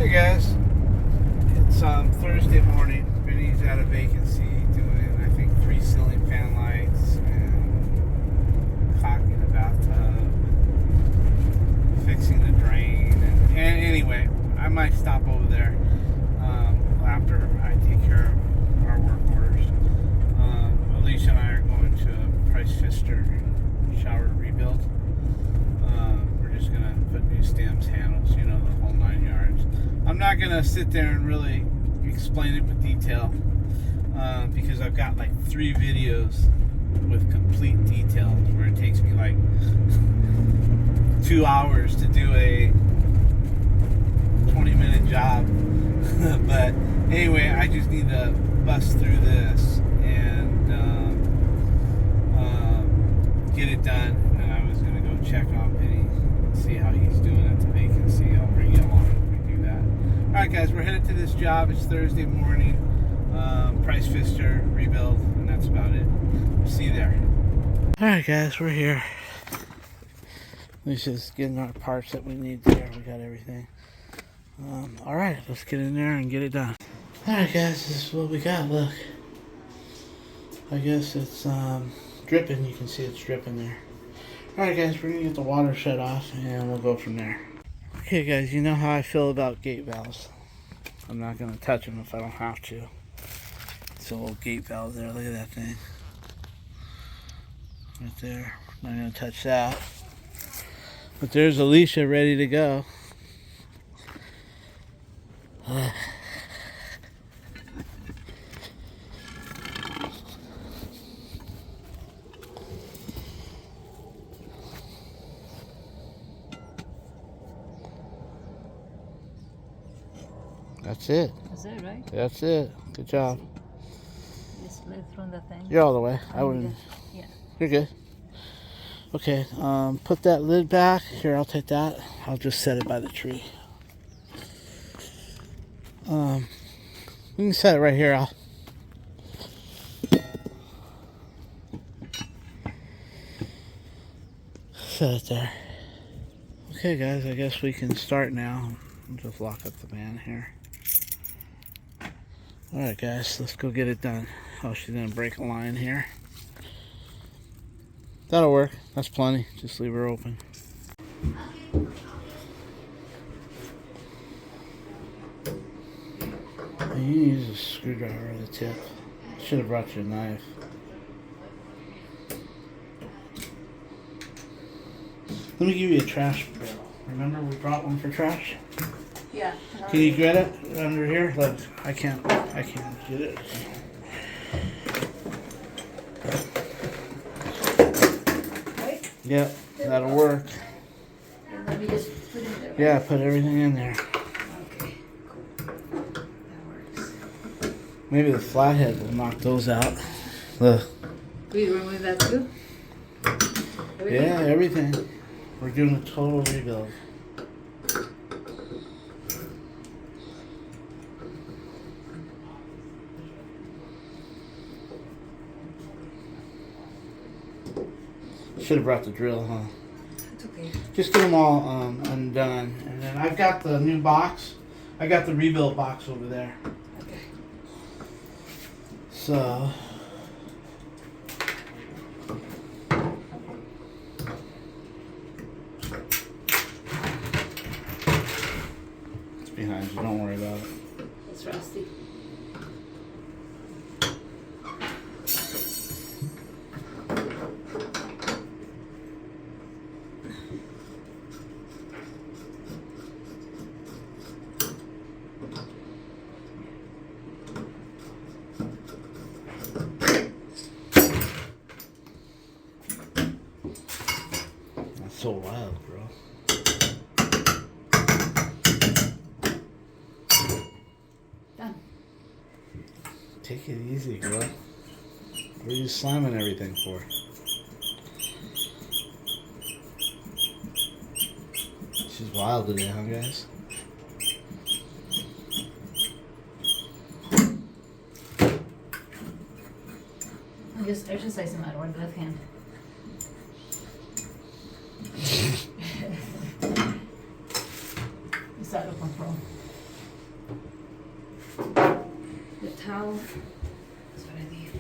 Hey guys, it's Thursday morning. Vinny's at a vacancy doing, I think, 3 ceiling fan lights and caulking the bathtub, fixing the drain, and anyway, I might stop over there after I take care of our work orders. Alicia and I are going to a Price Pfister shower rebuild. We're just gonna put new stems, handles, the whole 9 yards. I'm not gonna sit there and really explain it with detail because I've got like 3 videos with complete details where it takes me like 2 hours to do a 20-minute job. But anyway, I just need to bust through this and get it done. And I was gonna go check on Vinny and see how he's doing at the vacancy. I'll bring you along if we do that. Alright guys, we're headed to this job. It's Thursday morning. Price Pfister rebuild, and that's about it. See you there. Alright guys, we're here. Let's just getting our parts that we need there. We got everything. Alright, let's get in there and get it done. Alright guys, this is what we got. Look. I guess it's dripping. You can see it's dripping there. Alright guys, we're going to get the water shut off and we'll go from there. Okay guys, you know how I feel about gate valves. I'm not going to touch them if I don't have to. It's a little gate valve there. Look at that thing. Right there. Not going to touch that. But there's Alicia ready to go. That's it. Is that right? That's it. Good job. Just slid through the thing. You're all the way. I wouldn't. Yeah. You're good. Okay. Put that lid back. Here, I'll take that. I'll just set it by the tree. We can set it right here. I'll. Set it there. Okay, guys. I guess we can start now. I'll just lock up the van here. Alright guys, let's go get it done. Oh, she's gonna break a line here. That'll work. That's plenty. Just leave her open. You use a screwdriver at the tip. Should have brought you a knife. Let me give you a trash barrel. Remember we brought one for trash? Yeah. Can you get it under here? Look, I can't get it. Right? Yep, that'll work. And let me just put it there. Yeah, put everything in there. Okay, cool. That works. Maybe the flathead will knock those out. Look. We remove that too? Everything? Yeah, everything. We're doing a total rebuild. Should have brought the drill, huh? It's okay. Just get them all undone. And then I've got the new box. I got the rebuild box over there. Okay. So. It's behind you. Don't worry about it. It's rusty. So wild, bro. Done. Take it easy, girl. What are you slamming everything for? She's wild today, huh, guys? I'm just exercising my right left hand. It's out of control. towel. That's what I need.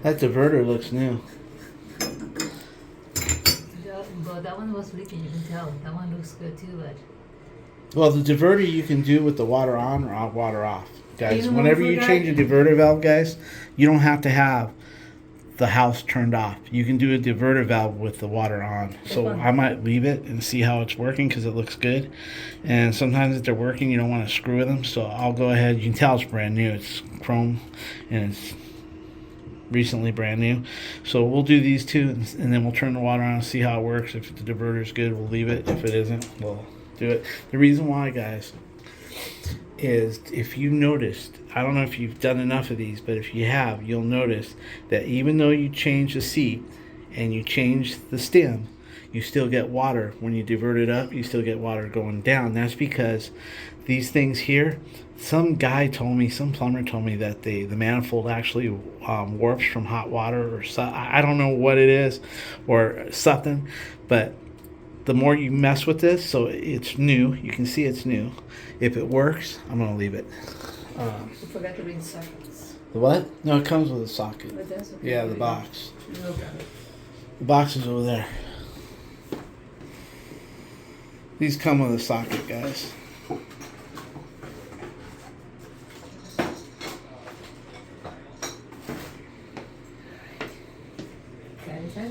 That diverter looks new. But that one was leaking, you can tell. That one looks good too, but... Well, the diverter you can do with the water on or water off. Guys, You know whenever what you I change a diverter valve, guys, you don't have to have the house turned off. You can do a diverter valve with the water on. So I might leave it and see how it's working because it looks good. And sometimes if they're working, you don't want to screw with them. So I'll go ahead. You can tell it's brand new. It's chrome and it's recently brand new. So we'll do these two and then we'll turn the water on and see how it works. If the diverter's good, we'll leave it. If it isn't, we'll do it. The reason why, guys, is if you noticed, I don't know if you've done enough of these, but if you have, you'll notice that even though you change the seat and you change the stem, you still get water. When you divert it up, you still get water going down. That's because these things here, some plumber told me that the manifold actually warps from hot water or I don't know what it is or something, but the more you mess with this, so it's new, you can see it's new. If it works, I'm going to leave it. You forgot to bring sockets. The what? No, it comes with a socket. But that's okay. Yeah, the box. No problem. The box is over there. These come with a socket, guys. Got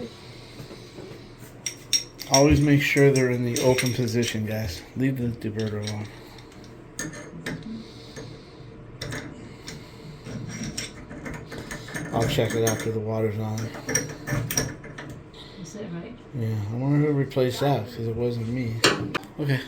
it. Always make sure they're in the open position, guys. Leave the diverter alone. I'll check it after the water's on. Is that right? Yeah, I wonder who replaced that because it wasn't me. Okay.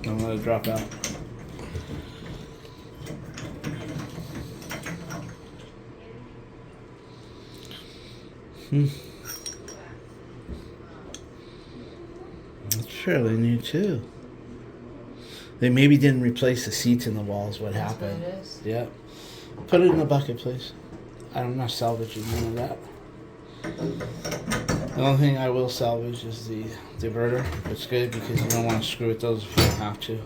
Don't let it drop out. It's fairly new too. They maybe didn't replace the seats in the walls. What happened? That's what it is. Yeah. Put it in a bucket, please. I'm not salvaging none of that. The only thing I will salvage is the diverter. It's good because you don't want to screw with those if you don't have to.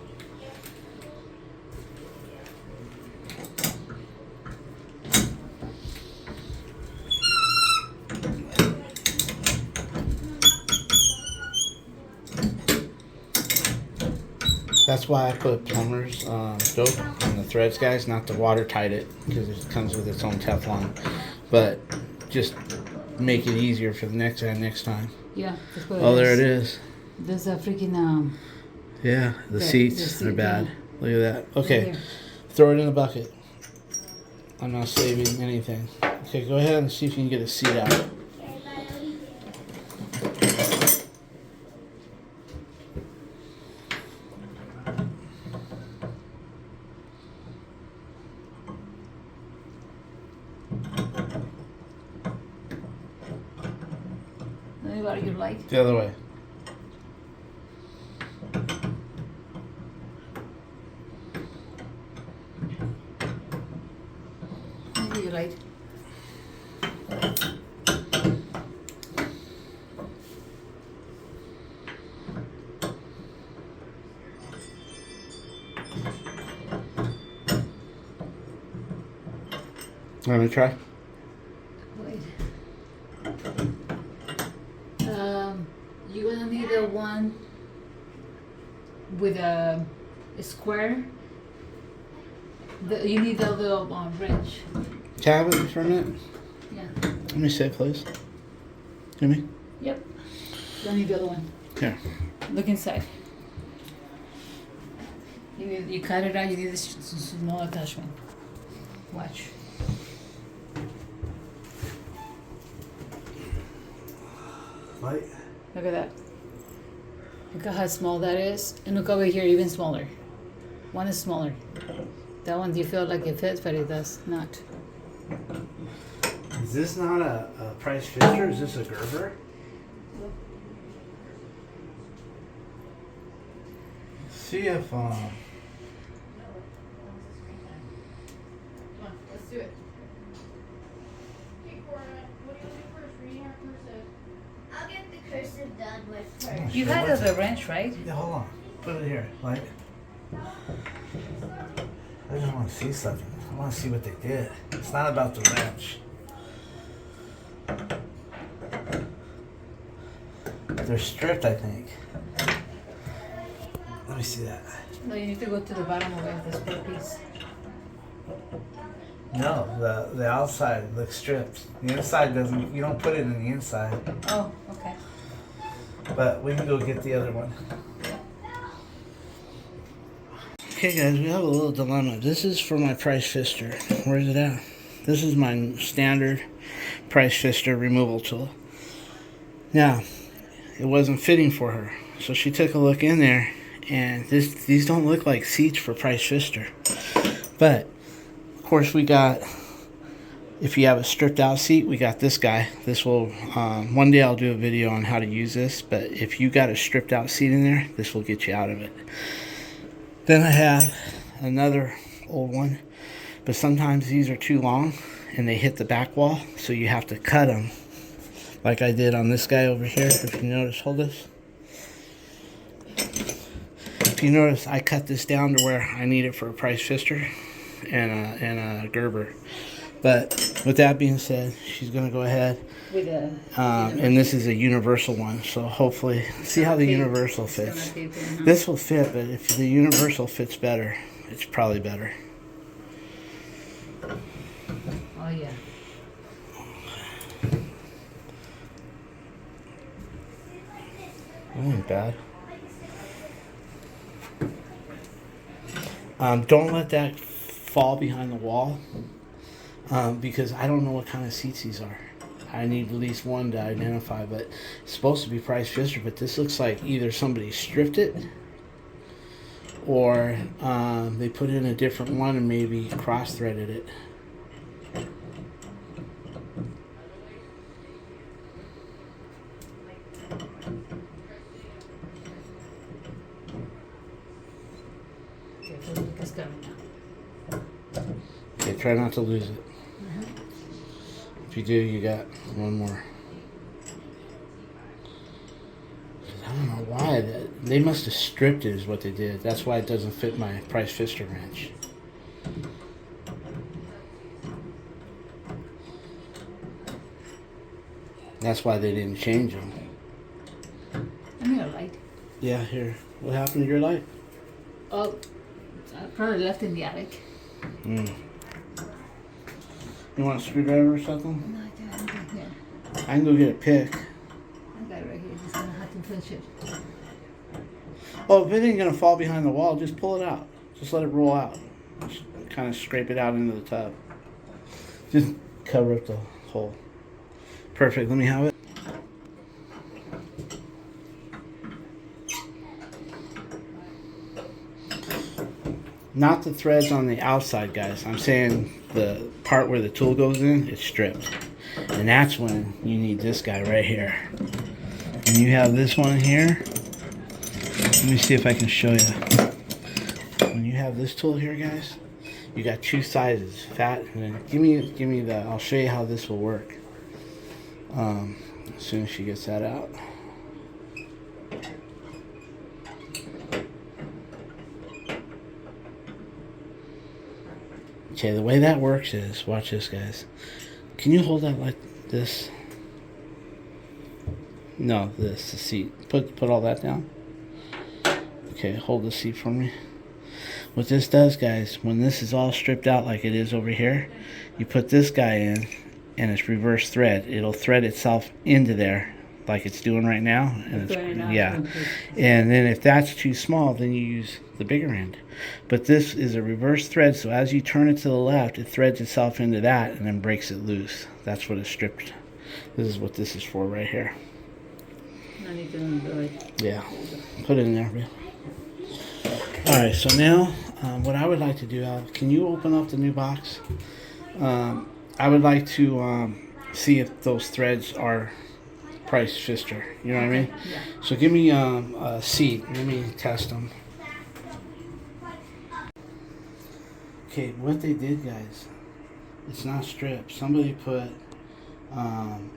That's why I put plumber's dope on the threads, guys, not to watertight it because it comes with its own Teflon. But just make it easier for the next time. Yeah. That's what Oh, there it is. There's a freaking Yeah, the seats are bad. yeah. Look at that. Okay, Here. throw it in the bucket. I'm not saving anything. Okay, go ahead and see if you can get a seat out. Anybody you like? The other way. Maybe you like. Want me to try? Wait. You're gonna need the one with a square. You need the little wrench. Can I have it for a minute? Yeah. Let me see it, please. Give me. Yep. You need the other one. Here. Look inside. You cut it out. You need this small attachment. Watch. Light. Look at that. Look at how small that is. And look over here, even smaller. One is smaller. That one you feel like it fits, but it does not. Is this not a price fitter? Is this a Gerber? See if Come on, let's do it. I'll get the cursive done with her. You had a wrench, right? Yeah, hold on. Put it here. Like, I just want to see something. I want to see what they did. It's not about the wrench. They're stripped, I think. Let me see that. No, you need to go to the bottom of it, the split piece. No, the outside looks stripped. The inside doesn't. You don't put it in the inside. Oh, okay. But we can go get the other one. Okay, guys, we have a little dilemma. This is for my price fister. Where's it at? This is my standard price fister removal tool. Now, it wasn't fitting for her, so she took a look in there, and these don't look like seats for price fister. But of course, we got, if you have a stripped out seat, we got this guy. This will, one day I'll do a video on how to use this, but if you got a stripped out seat in there, this will get you out of it. Then I have another old one, but sometimes these are too long and they hit the back wall, so you have to cut them, like I did on this guy over here. If you notice, hold this. If you notice, I cut this down to where I need it for a price fister and a Gerber. But with that being said, she's gonna go ahead. With a. And this is a universal one, so hopefully, see how the universal fits. This will fit, but if the universal fits better, it's probably better. Oh yeah. That ain't bad. Don't let that fall behind the wall, because I don't know what kind of seats these are. I need at least one to identify, but it's supposed to be price fister, but this looks like either somebody stripped it or they put in a different one and maybe cross-threaded it. Okay, so it's coming now. Okay, try not to lose it. If you do, you got one more. I don't know why. They must have stripped it is what they did. That's why it doesn't fit my price fister wrench. That's why they didn't change them. I need a light. Yeah, here. What happened to your light? Oh, I probably left in the attic. You want a screwdriver or something? No, I got it here. I can go get a pick. I got it right here. Just gonna have to finish it. Oh, if it ain't gonna fall behind the wall, just pull it out. Just let it roll out. Just kind of scrape it out into the tub. Just cover up the hole. Perfect. Let me have it. Not the threads on the outside, guys. I'm saying the part where the tool goes in, it's stripped. And that's when you need this guy right here. And you have this one here. Let me see if I can show you. When you have this tool here, guys, you got two sizes, fat, and then give me the, I'll show you how this will work. As soon as she gets that out. Okay, the way that works is, watch this, guys. Can you hold that like this? No, this, the seat. Put all that down. Okay, hold the seat for me. What this does, guys, when this is all stripped out like it is over here, you put this guy in, and it's reverse thread. It'll thread itself into there like it's doing right now. And yeah. And then if that's too small, then you use the bigger end. But this is a reverse thread, so as you turn it to the left, it threads itself into that and then breaks it loose. That's what it's stripped. This is what this is for right here. I need to do it. Yeah. Put it in there, man. Alright, so now what I would like to do, can you open up the new box? I would like to see if those threads are price fister. You know what I mean? Yeah. So give me a seat. Let me test them. Okay, what they did, guys, it's not strips. Somebody put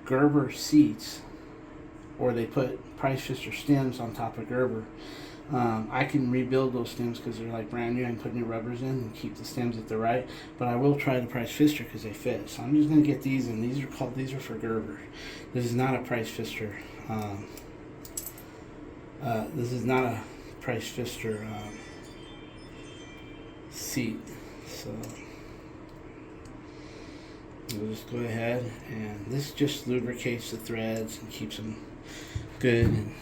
Gerber seats, or they put price fister stems on top of Gerber. I can rebuild those stems because they're like brand new. I can put new rubbers in and keep the stems at the right. But I will try the price fister because they fit. So I'm just gonna get these in. These are for Gerber. This is not a price fister. This is not a price fister seat. So we'll just go ahead, and this just lubricates the threads and keeps them good. And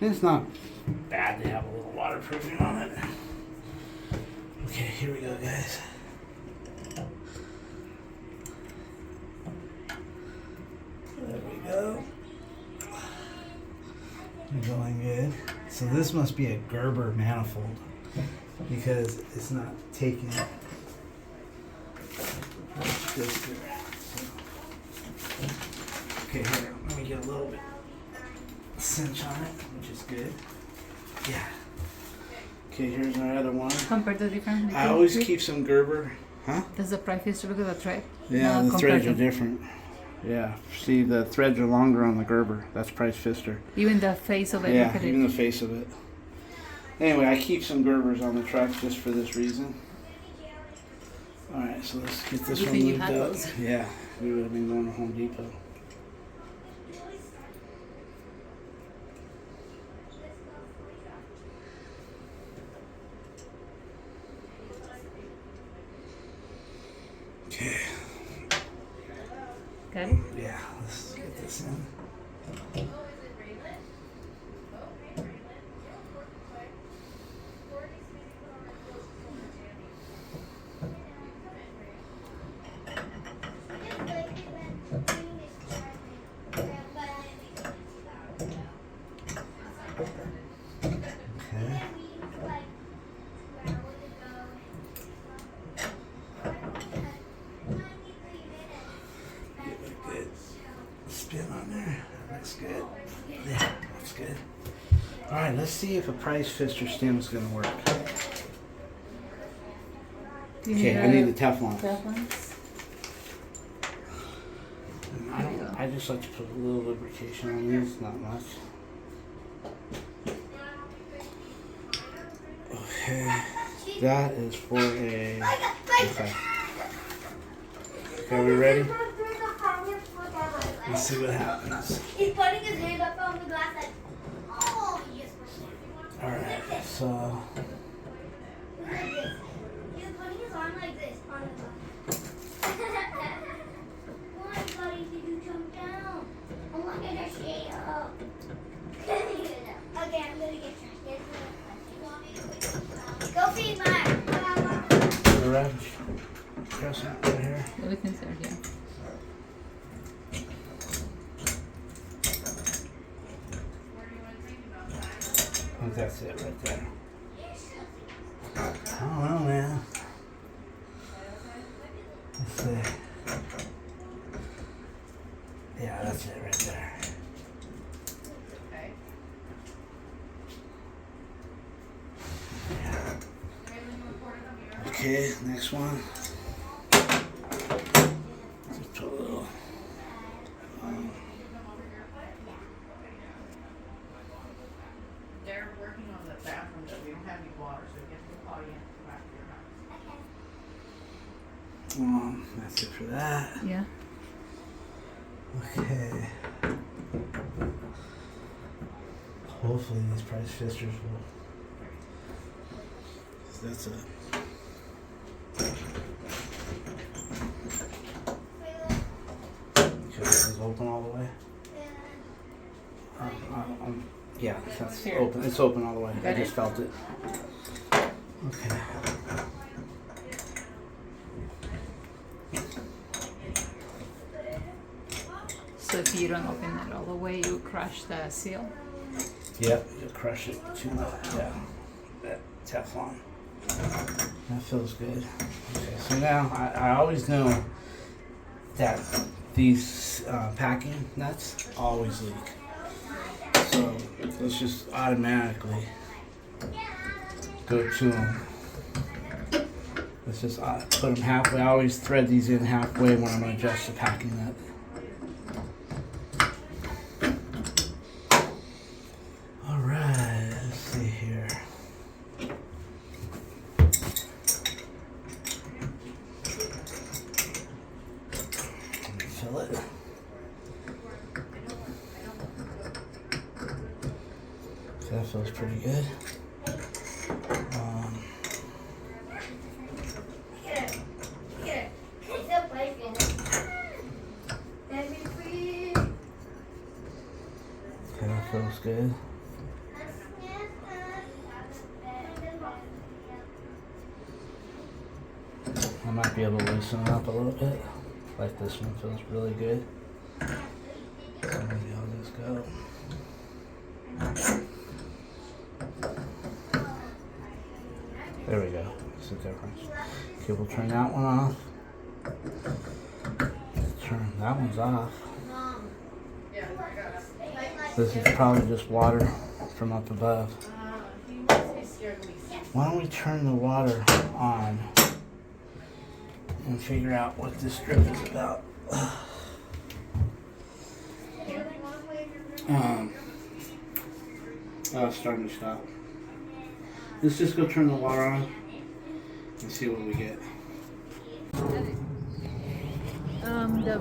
it's not bad to have a little waterproofing on it. Okay, here we go, guys. There we go. You're going good. So this must be a Gerber manifold because it's not taking it. That's good here. Okay, here, let me get a little bit cinch on it, which is good. Yeah. Okay, here's our other one. Compared to different. I always keep some Gerber. Huh? Does the price fister look at the thread? Yeah, No, the threads are compared to- different. Yeah. See, the threads are longer on the Gerber. That's price fister. Even the face of it. Yeah, look at even it. the face of it. Anyway, I keep some Gerbers on the truck just for this reason. Alright, so let's get this Good one thing you moved had up. those. Yeah, we would have been going to Home Depot. Okay. Got it? Yeah, let's get this in. Okay. Get a good spin on there. That looks good. Yeah, that's good. Alright, let's see if a price fister stem is going to work. Do you Okay, I need the Teflon. Teflons? I just like to put a little lubrication on these, not much. Okay, that is for a. Okay. Okay, are we ready? Let's see what happens. He's putting his hand up on the glass like, oh, yes. Alright, so. Look at this. He's putting his arm like this on the glass. Why, buddy, did you jump down? Oh my goodness, stay up. Okay, I'm gonna get you. Go feed Mark. The red crescent right here. Everything's there, yeah. I think that's it right there. I don't know, man. Let's see. Yeah, that's it right there. Yeah. Okay, next one. Just put a little. They're working on the bathroom, but we don't have any water, so we have to call you back to your house. That's it for that. Yeah. Okay. Hopefully these price fisters will. That's it. Okay, this is open all the way. Yeah, that's Here. open. It's open all the way. I Got just it? felt it. Okay. So if you don't open it all the way, you crush the seal. Yep, you crush it too much. Yeah, that Teflon. That feels good. Okay, so now I always know that these packing nuts always leak. So let's just automatically go to them. Let's just put them halfway. I always thread these in halfway when I'm going to adjust the packing nut. Alright, let's see here. Fill it. That feels pretty good. Okay, that feels good. I might be able to loosen it up a little bit. Like this one feels really good. So maybe I'll just go. There we go. That's the difference. Okay, we'll turn that one off. Turn that one's off. This is probably just water from up above. Why don't we turn the water on and figure out what this strip is about? Oh, it's starting to stop. Let's just go turn the water on and see what we get. The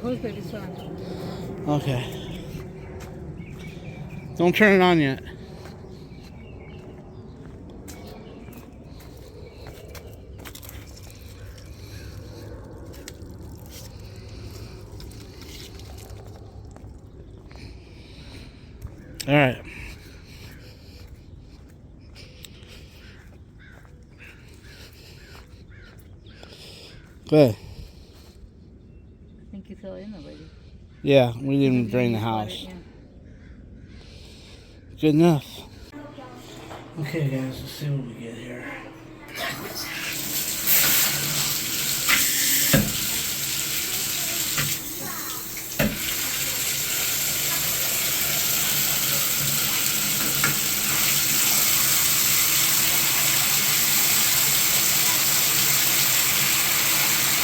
hose pipe is on. Okay. Don't turn it on yet. All right. Good. I think you fell in already. Yeah, we didn't drain the house. Good enough. Okay, guys, let's see what we get here.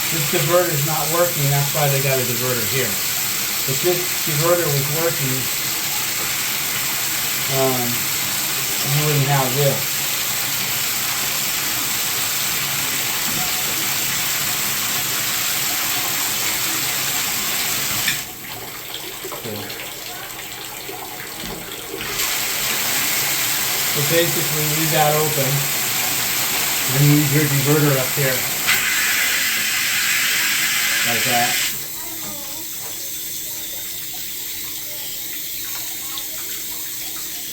This diverter's not working, that's why they got a diverter here. If this diverter was working, you wouldn't have this. So basically leave that open and leave your diverter up here. Like that.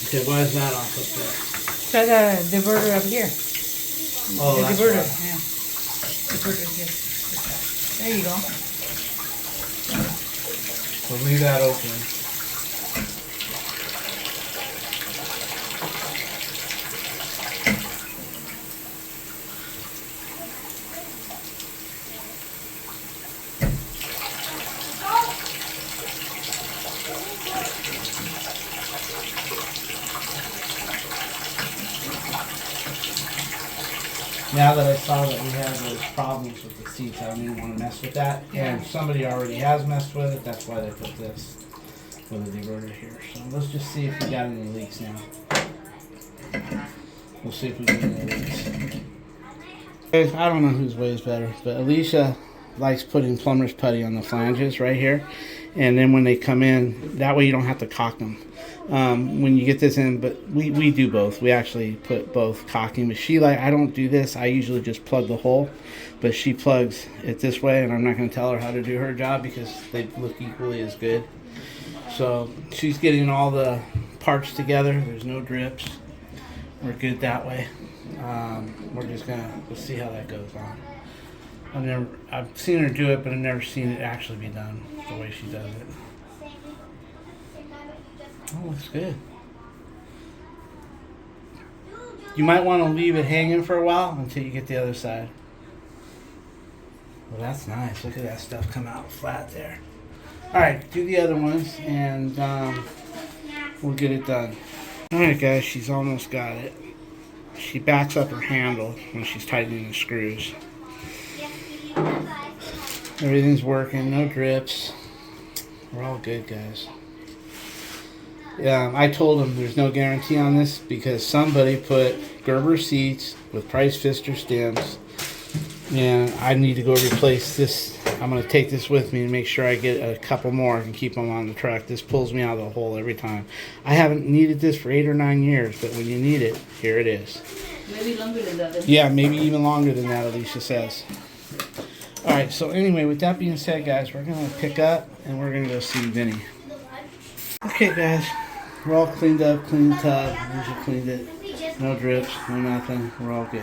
Okay, why is that off up there? Try the diverter up here. Oh, the that's diverter, right. yeah. Diverter here. There you go. So leave that open. Now that I saw that we had those problems with the seats, I didn't want to mess with that. And somebody already has messed with it, that's why they put this with a diverter here. So let's just see if we got any leaks now. We'll see if we get any leaks. I don't know whose way is better, but Alicia likes putting plumber's putty on the flanges right here. And then when they come in, that way you don't have to caulk them. When you get this in, but we do both. We actually put both caulking. But I don't do this. I usually just plug the hole, but she plugs it this way, and I'm not going to tell her how to do her job because they look equally as good. So she's getting all the parts together. There's no drips. We're good that way. We'll see how that goes on. I've seen her do it, but I've never seen it actually be done the way she does it. Oh, looks good. You might want to leave it hanging for a while until you get the other side. Well, that's nice. Look at that stuff come out flat there. Alright, do the other ones and we'll get it done. Alright guys, she's almost got it. She backs up her handle when she's tightening the screws. Everything's working, no drips. We're all good, guys. I told them there's no guarantee on this because somebody put Gerber seats with Price Pfister stems, and I need to go replace this. I'm going to take this with me and make sure I get a couple more and keep them on the truck. This pulls me out of the hole every time. I haven't needed this for 8 or 9 years, but when you need it, here it is. Maybe longer than that. Yeah, maybe even longer than that, Alicia says. Alright, so anyway, with that being said, guys, we're going to pick up and we're going to go see Vinny. Okay, guys, we're all cleaned up, clean the tub. Alicia cleaned it. No drips, no nothing. We're all good.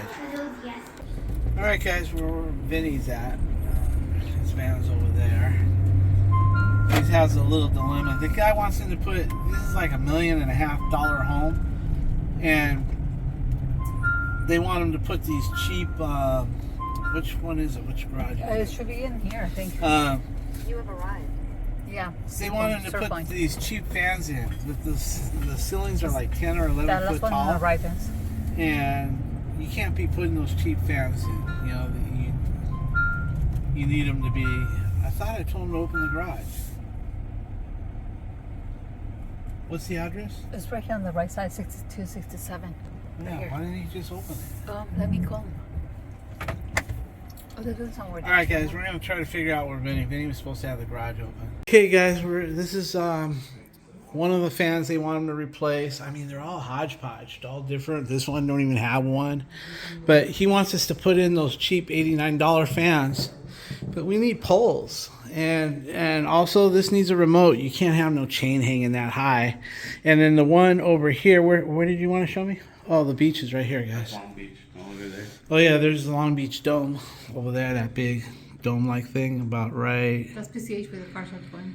Alright, guys, where Vinny's at. His van's over there. He has a little dilemma. The guy wants him to put, this is like $1.5 million home, and they want him to put these cheap, which one is it? Which garage? It should be in here, I think. You have arrived. Yeah. They want him to put these cheap fans in. The ceilings are like 10 or 11 That foot last one tall. on the right fence. And you can't be putting those cheap fans in. You know, you need them to be. I thought I told him to open the garage. What's the address? It's right here on the right side, 6267. Yeah, here. why didn't he just open it? Let me call him. Oh, they're doing somewhere. All right, guys, we're gonna try to figure out where Vinny was supposed to have the garage open. Okay, guys, this is one of the fans they want him to replace. I mean, they're all hodgepodge, all different. This one don't even have one, but he wants us to put in those cheap $89 fans. But we need poles, and also this needs a remote. You can't have no chain hanging that high. And then the one over here, where did you want to show me? Oh, the beach is right here, guys. Long Beach, over there. Oh yeah, there's the Long Beach Dome over there, that big dome-like thing about right. That's PCH where the car shop's going.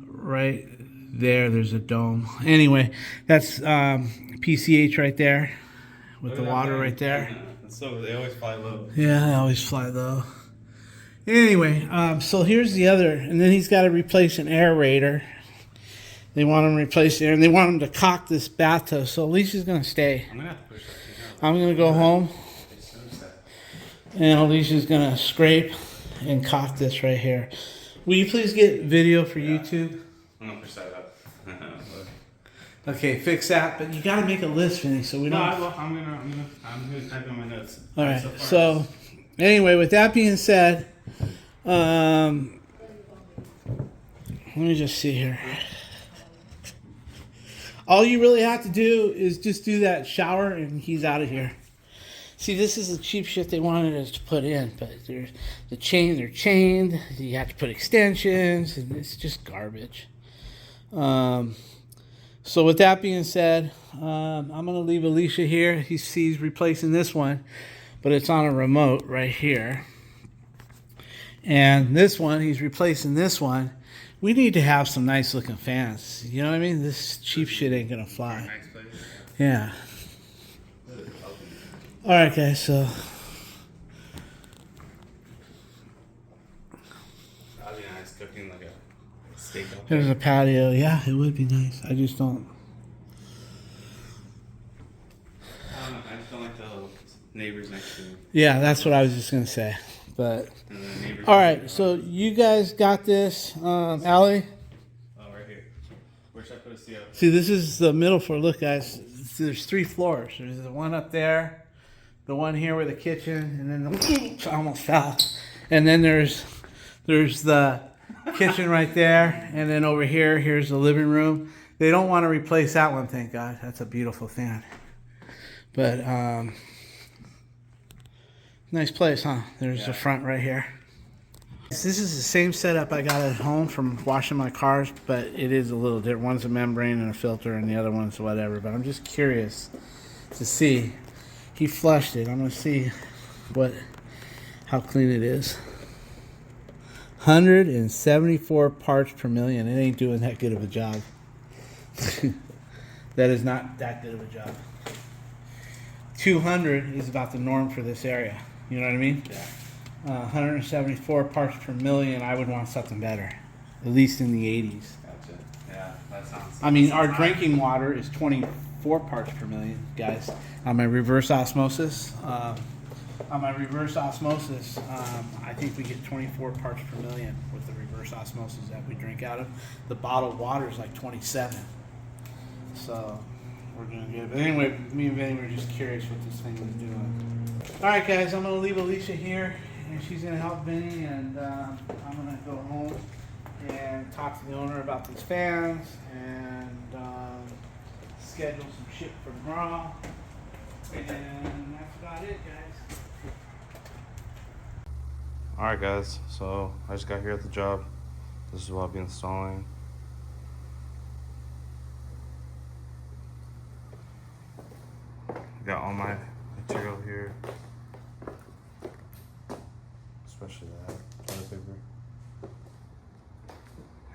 Right there, there's a dome. Anyway, that's PCH right there with the water right there. So they always fly low. Yeah, they always fly low. Anyway, so here's the other, and then he's got to replace an aerator. They want him to replace there, and they want him to caulk this bathtub. So Alicia's gonna stay. I'm gonna have to push that. I'm gonna go home, and Alicia's gonna scrape and caulk this right here. Will you please get video for YouTube? I'm gonna push that up. Okay, fix that, but you gotta make a list, Vinny, so we No, don't. I will. I'm gonna type in my notes. All right. So, anyway, with that being said, let me just see here. All you really have to do is just do that shower, and he's out of here. See, this is the cheap shit they wanted us to put in, but they're chained. You have to put extensions, and it's just garbage. So with that being said, I'm gonna leave Alicia here. He's replacing this one, but it's on a remote right here. And this one, he's replacing this one. We need to have some nice looking fans. You know what I mean? This cheap shit ain't gonna fly. Yeah. All right, guys. So. That'd be nice cooking like a steak. There's a patio. Yeah, it would be nice. I just don't. I don't know. I just don't like the neighbors next to me. Yeah, that's what I was just gonna say. But. And the neighbors. All right. So you guys got this, Allie. Oh, right here. Where should I put a CO? See, this is the middle floor. Look, guys. There's 3 floors. There's the one up there, the one here with the kitchen, and then I almost fell. And then there's the kitchen right there, and then over here, here's the living room. They don't want to replace that one, thank God. That's a beautiful fan. But nice place, huh? There's the front right here. This is the same setup I got at home from washing my cars, but it is a little different. One's a membrane and a filter, and the other one's whatever. But I'm just curious to see. He flushed it. I'm gonna see how clean it is. 174 parts per million. It ain't doing that good of a job. That is not that good of a job. 200 is about the norm for this area. You know what I mean? Yeah. 174 parts per million. I would want something better, at least in the 80s. Gotcha. Yeah, that sounds. I mean, that our sounds high. drinking water is 24 parts per million, guys. On my reverse osmosis, I think we get 24 parts per million with the reverse osmosis that we drink out of. The bottled water is like 27. So we're doing good. But anyway, me and Vinny were just curious what this thing was doing. All right, guys, I'm gonna leave Alicia here, and she's gonna help Vinny, and I'm gonna go home and talk to the owner about these fans and schedule some shit for tomorrow. And that's about it, guys. Alright guys, so I just got here at the job. This is what I'll be installing. Got all my material here. Especially that toilet paper.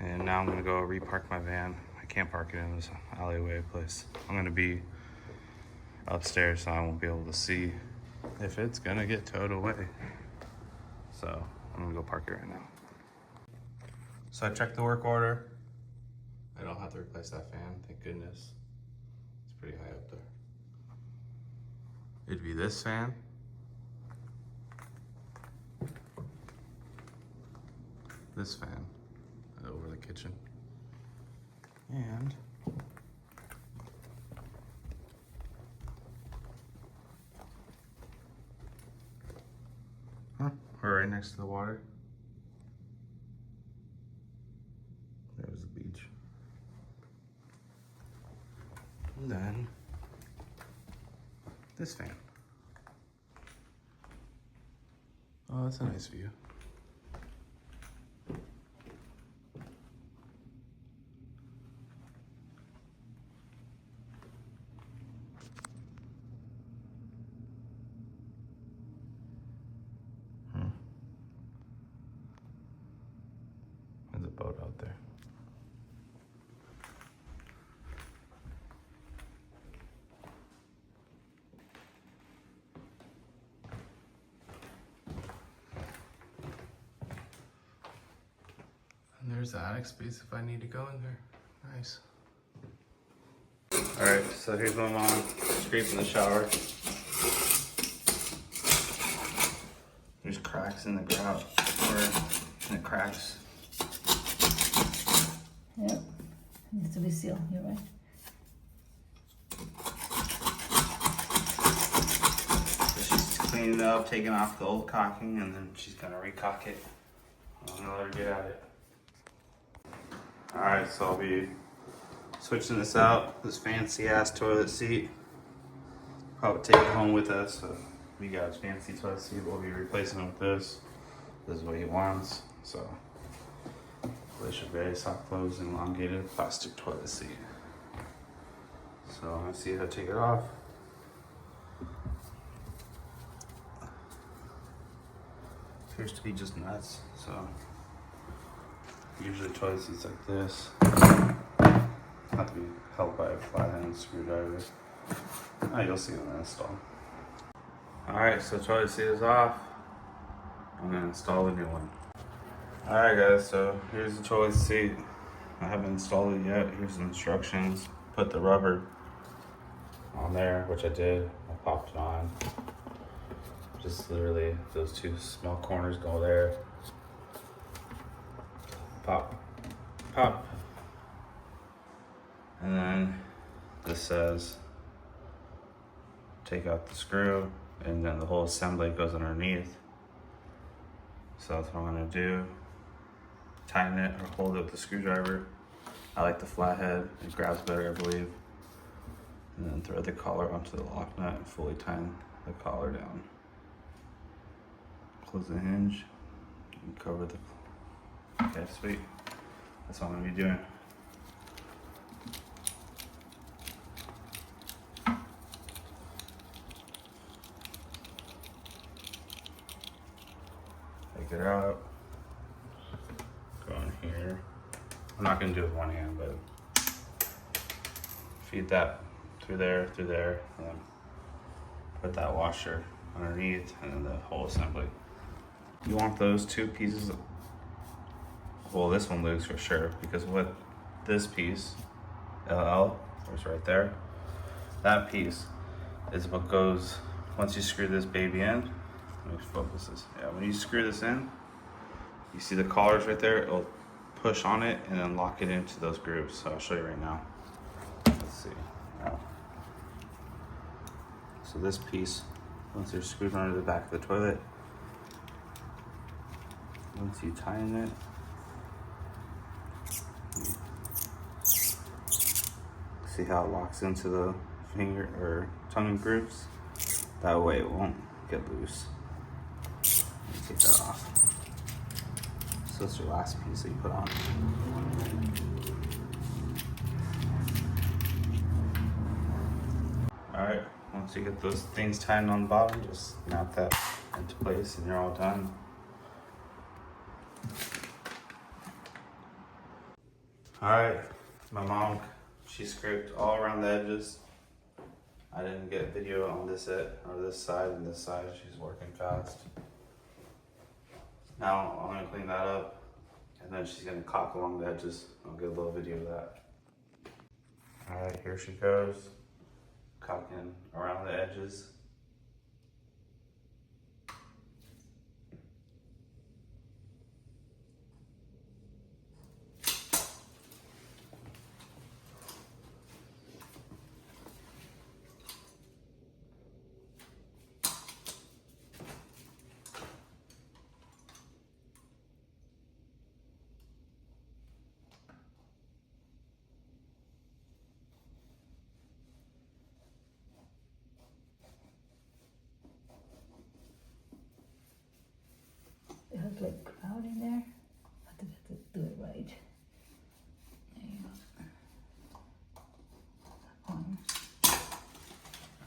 And now I'm gonna go repark my van. I can't park it in this alleyway place. I'm gonna be upstairs, so I won't be able to see if it's gonna get towed away. So I'm gonna go park it right now. So I checked the work order. I don't have to replace that fan, thank goodness. It's pretty high up there. It'd be this fan. This fan over the kitchen. And we're right next to the water. There's the beach. And then this fan. Oh, that's a nice view. There's a boat out there. And there's the attic space if I need to go in there. Nice. Alright, so here's my mom scraping the shower. There's cracks in the grout, or in the cracks. Yep. Needs to be sealed, you're right. So she's cleaning it up, taking off the old caulking, and then she's gonna recock it. I'm gonna let her get at it. Alright, so I'll be switching this out, this fancy ass toilet seat. Probably take it home with us. So we got a fancy toilet seat, we'll be replacing it with this. This is what he wants, so. This is very soft closed and elongated plastic toilet seat. So I'm gonna see how to take it off. Appears to be just nuts, so usually toilet seats like this have to be held by a flathead screwdriver. Oh, you'll see when I install. Alright, so toilet seat is off. I'm gonna install a new one. Alright guys, so here's the toilet seat. I haven't installed it yet. Here's the instructions. Put the rubber on there, which I did. I popped it on. Just literally those two small corners go there. Pop, pop. And then this says take out the screw, and then the whole assembly goes underneath. So that's what I'm gonna do. Tighten it or hold it with the screwdriver. I like the flathead, it grabs better, I believe. And then thread the collar onto the lock nut and fully tighten the collar down. Close the hinge and cover the, okay, sweet. That's what I'm gonna be doing. Take it out. Go in here. I'm not gonna do it with one hand, but feed that through there, and then put that washer underneath and then the whole assembly. You want those two pieces, well this one looks for sure, because what this piece, LL, is right there, that piece is what goes, once you screw this baby in, let me focus this, yeah, when you screw this in, you see the collars right there, it'll push on it and then lock it into those grooves. So I'll show you right now. Let's see. Now, so this piece, once you're screwed under the back of the toilet, once you tighten it, see how it locks into the finger or tongue grooves? That way it won't get loose. Let me take that off. So it's your last piece that you put on. Alright, once you get those things tightened on the bottom, just snap that into place and you're all done. Alright, my mom, she scraped all around the edges. I didn't get video on this end, or this side and this side. She's working fast. Now I'm gonna clean that up and then she's gonna caulk along the edges. I'll get a little video of that. Alright, here she goes. Caulking around the edges. It has like crowd in there. I have to do it right. There you go.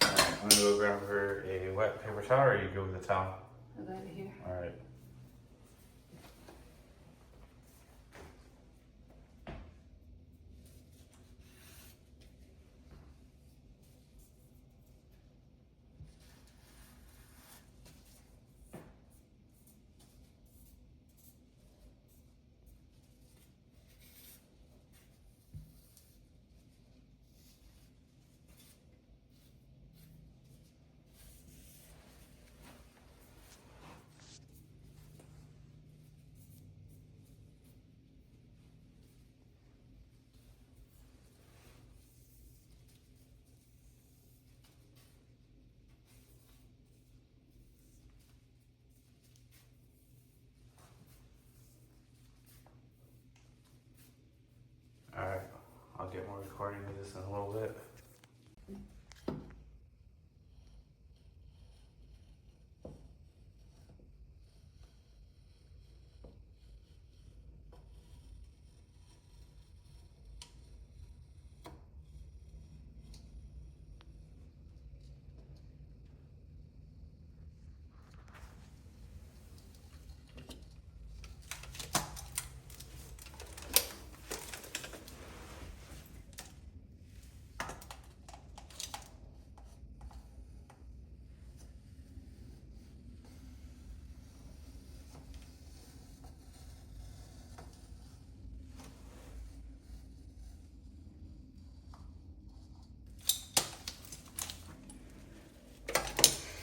Alright, I'm gonna go grab her a wet paper towel, or you go with the towel? I got it here. Alright. Alright, I'll get more recording of this in a little bit.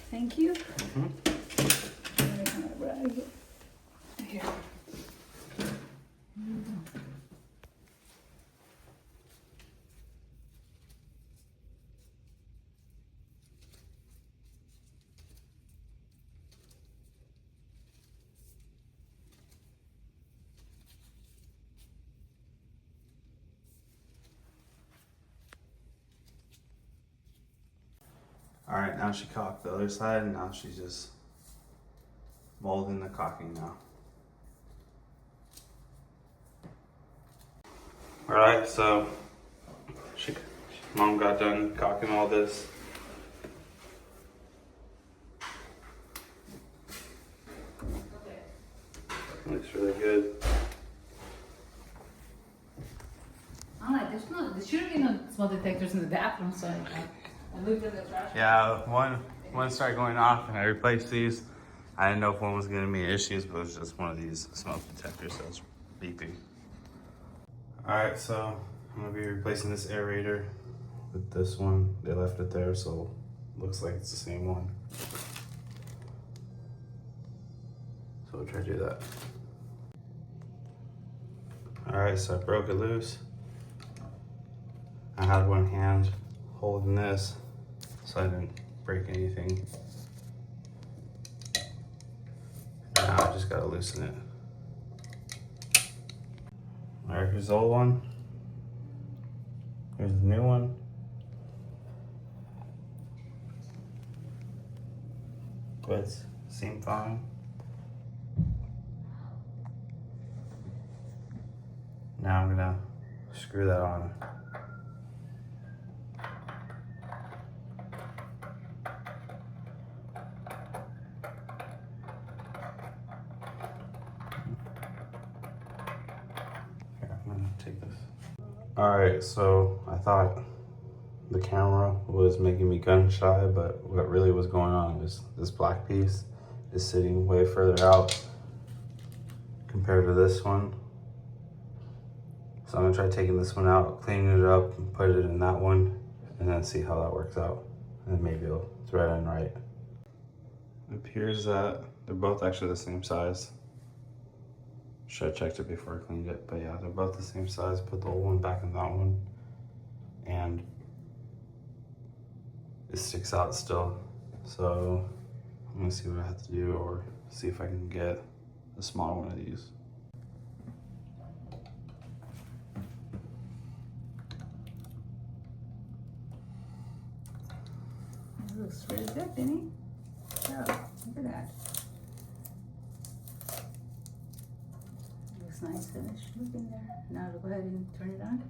Thank you. Right here. Alright, now she caulked the other side, and now she's just molding the caulking now. Alright, so mom got done caulking all this. Looks really good. There shouldn't be no smell detectors in the bathroom, so I looked at the trash. Yeah, one one started going off and I replaced these. I didn't know if one was gonna be issues, but it was just one of these smoke detectors that was beeping. All right, so I'm gonna be replacing this aerator with this one. They left it there, so looks like it's the same one. So we'll try to do that. All right, so I broke it loose. I had one hand holding this, so I didn't break anything. Now I just gotta loosen it. All right, here's the old one. Here's the new one. But seem fine. Now I'm gonna screw that on. Here, I'm gonna take this. All right, so I thought the camera was making me gun shy, but what really was going on was this black piece is sitting way further out compared to this one. So I'm gonna try taking this one out, cleaning it up, and put it in that one, and then see how that works out. And maybe it'll thread in right. It appears that they're both actually the same size. Should have checked it before I cleaned it, but yeah, they're both the same size. Put the old one back in that one, and it sticks out still. So I'm gonna see what I have to do, or see if I can get a smaller one of these. It looks really good, Benny. Oh, look at that. Looks nice finish. Look in there. Now go ahead and turn it on.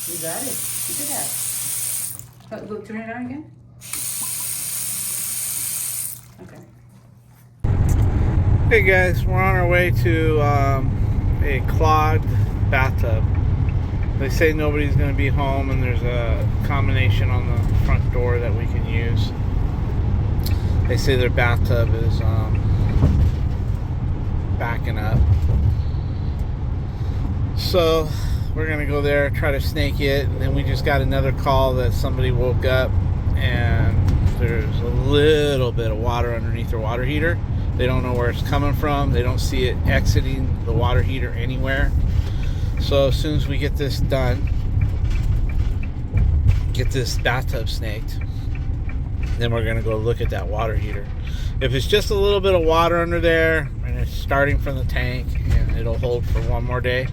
You got it. Look at that. Oh, go turn it on again. Okay. Hey guys, we're on our way to a clogged bathtub. They say nobody's going to be home, and there's a combination on the front door that we can use. They say their bathtub is backing up. So we're going to go there, try to snake it, and then we just got another call that somebody woke up and there's a little bit of water underneath their water heater. They don't know where it's coming from. They don't see it exiting the water heater anywhere. So as soon as we get this done, get this bathtub snaked, then we're gonna go look at that water heater. If it's just a little bit of water under there and it's starting from the tank and it'll hold for one more day,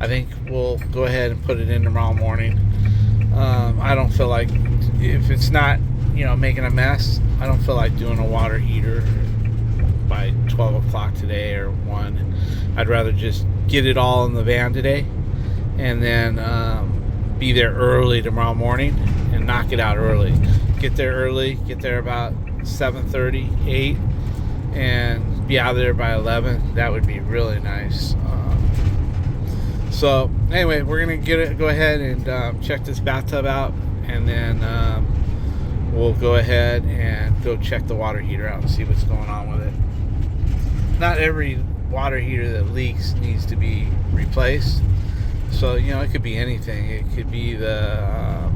I think we'll go ahead and put it in tomorrow morning. I don't feel like, if it's not, making a mess, I don't feel like doing a water heater by 12 o'clock today or 1. I'd rather just get it all in the van today and then be there early tomorrow morning and knock it out early. Get there early, get there about 7:30, 8, and be out of there by 11. That would be really nice. So anyway, we're gonna go ahead and check this bathtub out, and then we'll go ahead and go check the water heater out and see what's going on with it. Not every water heater that leaks needs to be replaced. So, it could be anything. It could be the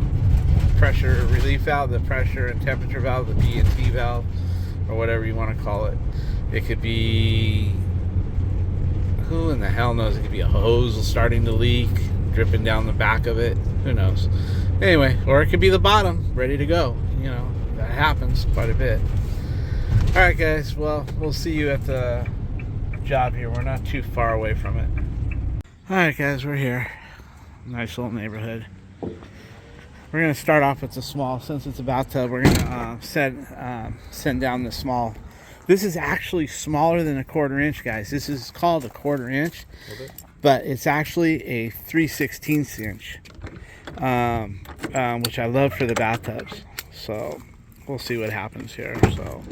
pressure relief valve, the pressure and temperature valve, the P&T valve, or whatever you want to call it. It could be, who in the hell knows? It could be a hose starting to leak, dripping down the back of it. Who knows? Anyway, or it could be the bottom, ready to go. That happens quite a bit. All right, guys. Well, we'll see you at the job here. We're not too far away from it. All right, guys, we're here. Nice little neighborhood. We're gonna start off with the small. Since it's a bathtub, we're gonna send down the small. This is actually smaller than a 1/4 inch, guys. This is called a 1/4 inch, but it's actually a 3/16 inch, which I love for the bathtubs. So we'll see what happens here. So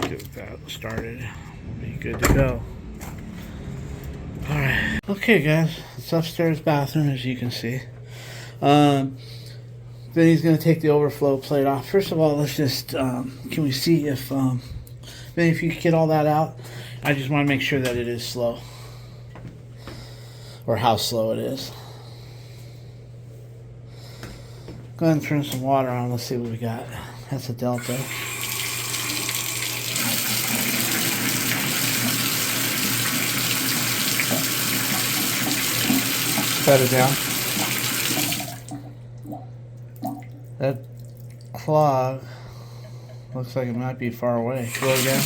get that started. We'll be good to go. Alright. Okay, guys. It's upstairs bathroom, as you can see. Then he's going to take the overflow plate off. First of all, let's just, can we see if, then if you get all that out, I just want to make sure that it is slow. Or how slow it is. Go ahead and turn some water on. Let's see what we got. That's a Delta. Set it down. That clog looks like it might be far away. Go again.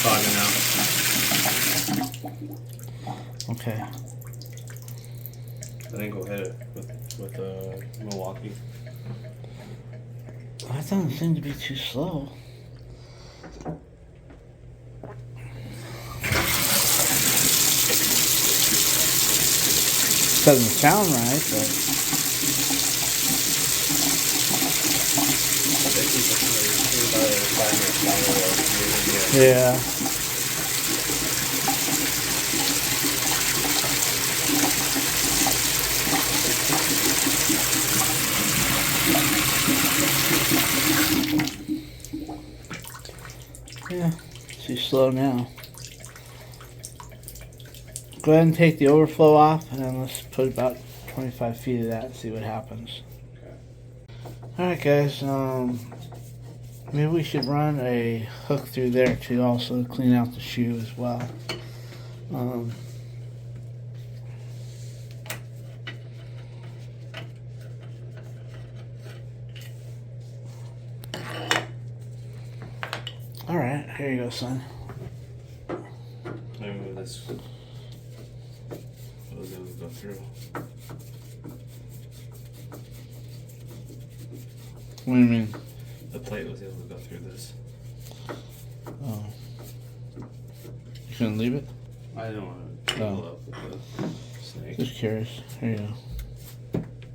Clogging out. Okay. I think we'll hit it with Milwaukee. That doesn't seem to be too slow. Doesn't sound right, but yeah. Yeah, she's slow now. Go ahead and take the overflow off, and then let's put about 25 feet of that and see what happens. Alright guys, maybe we should run a hook through there to also clean out the shoe as well. Alright, here you go, son. Maybe this will go through. What do you mean? The plate was able to go through this. Oh. You couldn't leave it? I didn't want to pull up with the snake, Just curious. Here you go.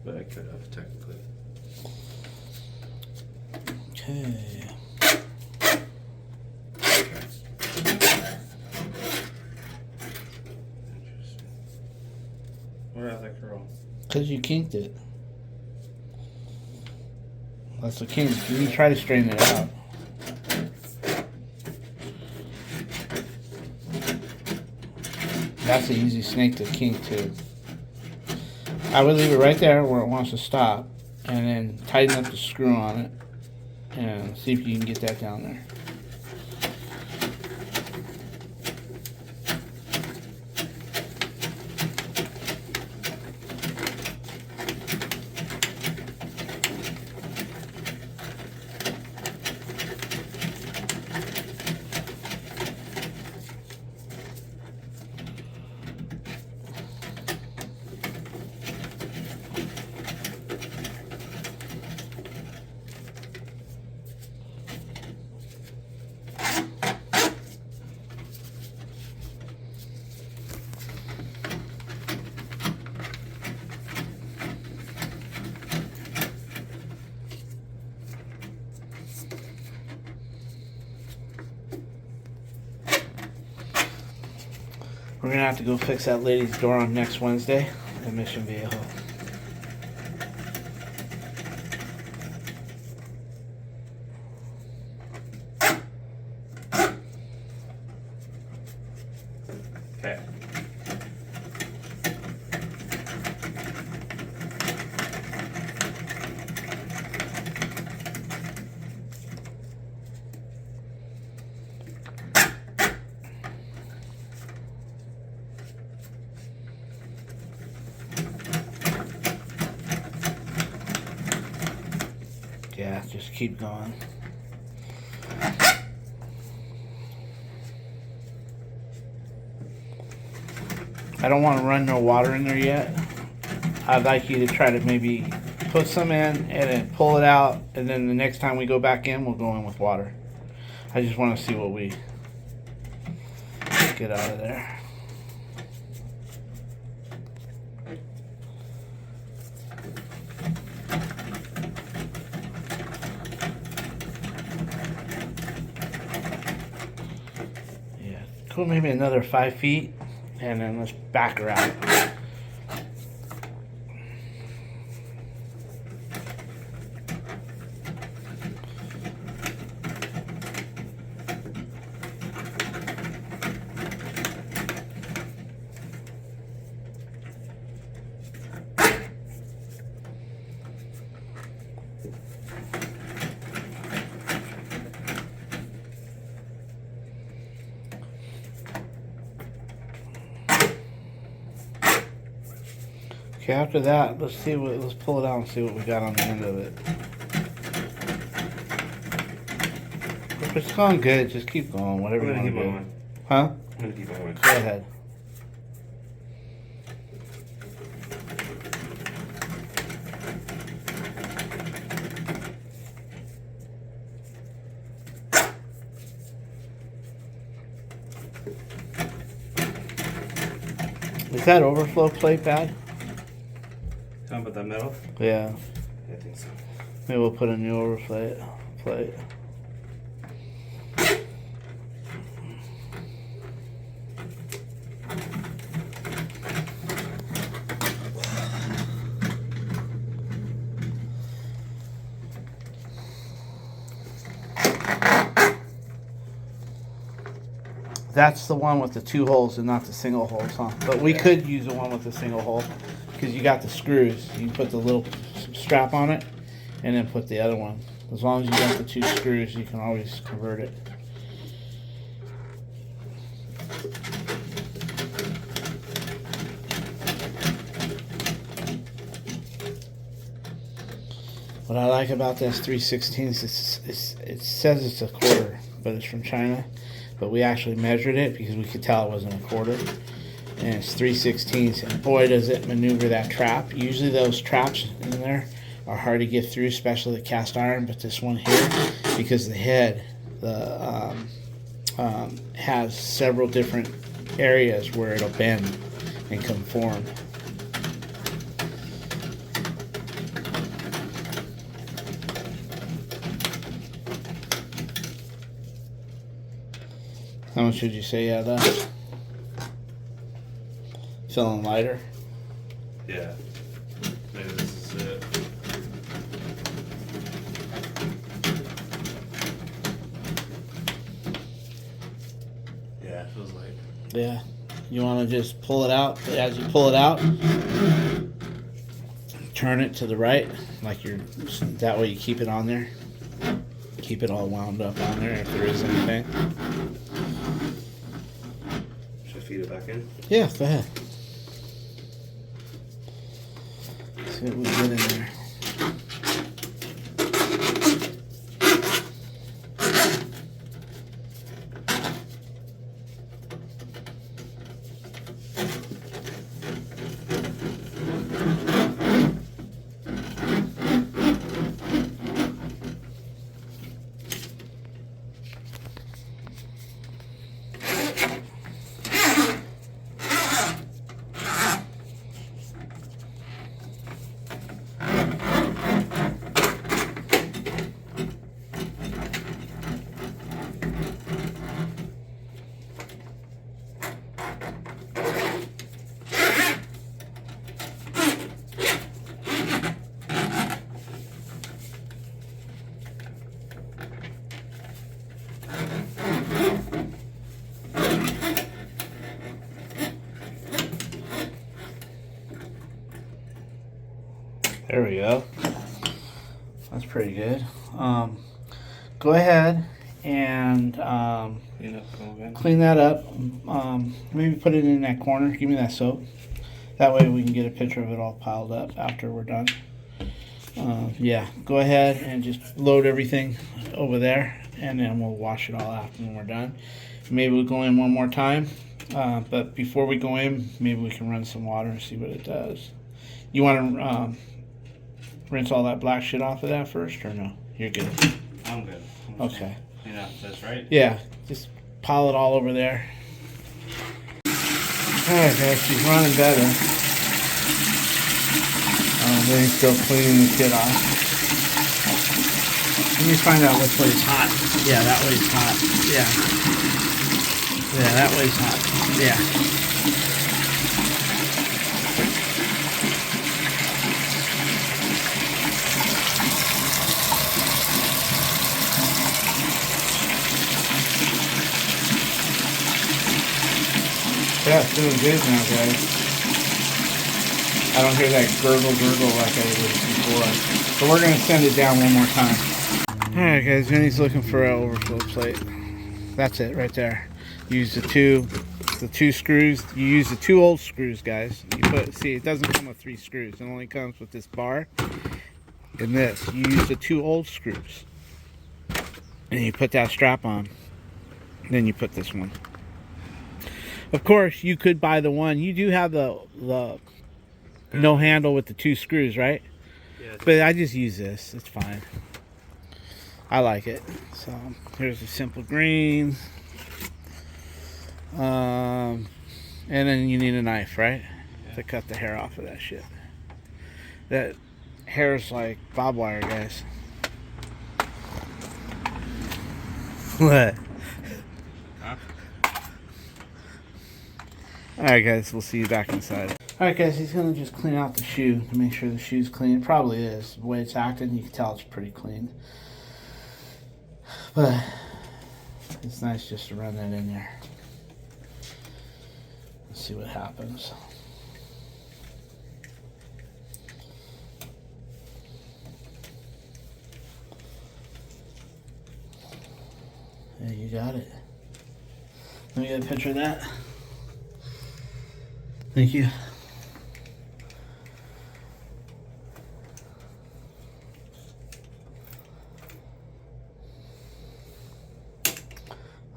but I could have technically. Okay. Interesting. Where did that curl? Because you kinked it. That's the kink. You can try to straighten it out. That's an easy snake to kink too. I would leave it right there where it wants to stop, and then tighten up the screw on it, and see if you can get that down there. We're gonna have to go fix that lady's door on next Wednesday at Mission Viejo. Okay. Yeah, just keep going. I don't want to run no water in there yet. I'd like you to try to maybe put some in and then pull it out, and then the next time we go back in, we'll go in with water. I just want to see what we get out of there. Go maybe another 5 feet, and then let's back her out. Okay, after that, let's pull it out and see what we got on the end of it. If it's going good, just keep going, whatever you I'm want gonna to keep do. going. Huh? I'm gonna keep going. Go ahead. Is that overflow plate bad? Talking about that metal? Yeah. Yeah, I think so. Maybe we'll put a new overflow plate. That's the one with the 2 holes and not the single holes, huh? But we could use the one with the single hole because you got the screws. You put the little strap on it and then put the other one. As long as you got the 2 screws, you can always convert it. What I like about this 3/16 is it says it's a quarter, but it's from China. But we actually measured it because we could tell it wasn't a quarter. And it's 3/16, and boy does it maneuver that trap. Usually those traps in there are hard to get through, especially the cast iron, but this one here, because the head has several different areas where it'll bend and conform. How much would you say you had left? Feeling lighter? Yeah. Maybe this is it. Yeah, it feels like. Yeah. You want to just pull it out. As you pull it out, turn it to the right, like you're. That way you keep it on there. Keep it all wound up on there if there is anything. Should I feed it back in? Yeah, go ahead. See what we get in there. There we go. That's pretty good. Go ahead and clean that up. Maybe put it in that corner. Give me that soap. That way we can get a picture of it all piled up after we're done. Yeah, go ahead and just load everything over there, and then we'll wash it all after when we're done. Maybe we'll go in one more time. But before we go in, maybe we can run some water and see what it does. You want to rinse all that black shit off of that first, or no? You're good. I'm good. Okay. Yeah, that's right. Yeah, just pile it all over there. Alright guys, she's running better. Then he's still cleaning the shit off. Let me find out which way's hot. Yeah, that way's hot. Yeah. Yeah, that way's hot. Yeah. Yeah, it's doing good now, guys. I don't hear that gurgle like I did before. So we're going to send it down one more time. Alright guys, Vinny's looking for an overflow plate. That's it right there. Use the two screws. You use the 2 old screws, guys. See, it doesn't come with 3 screws. It only comes with this bar and this. You use the 2 old screws. And you put that strap on. Then you put this one. Of course, you could buy the one. You do have the no handle with the 2 screws, right? Yeah. But I just use this. It's fine. I like it. So here's a simple green. And then you need a knife, right? Yeah. To cut the hair off of that shit. That hair is like barbed wire, guys. What? Huh? Alright guys, we'll see you back inside. Alright guys, he's going to just clean out the shoe to make sure the shoe's clean. It probably is. The way it's acting, you can tell it's pretty clean. But it's nice just to run that in there. Let's see what happens. Yeah, you got it. Let me get a picture of that. Thank you.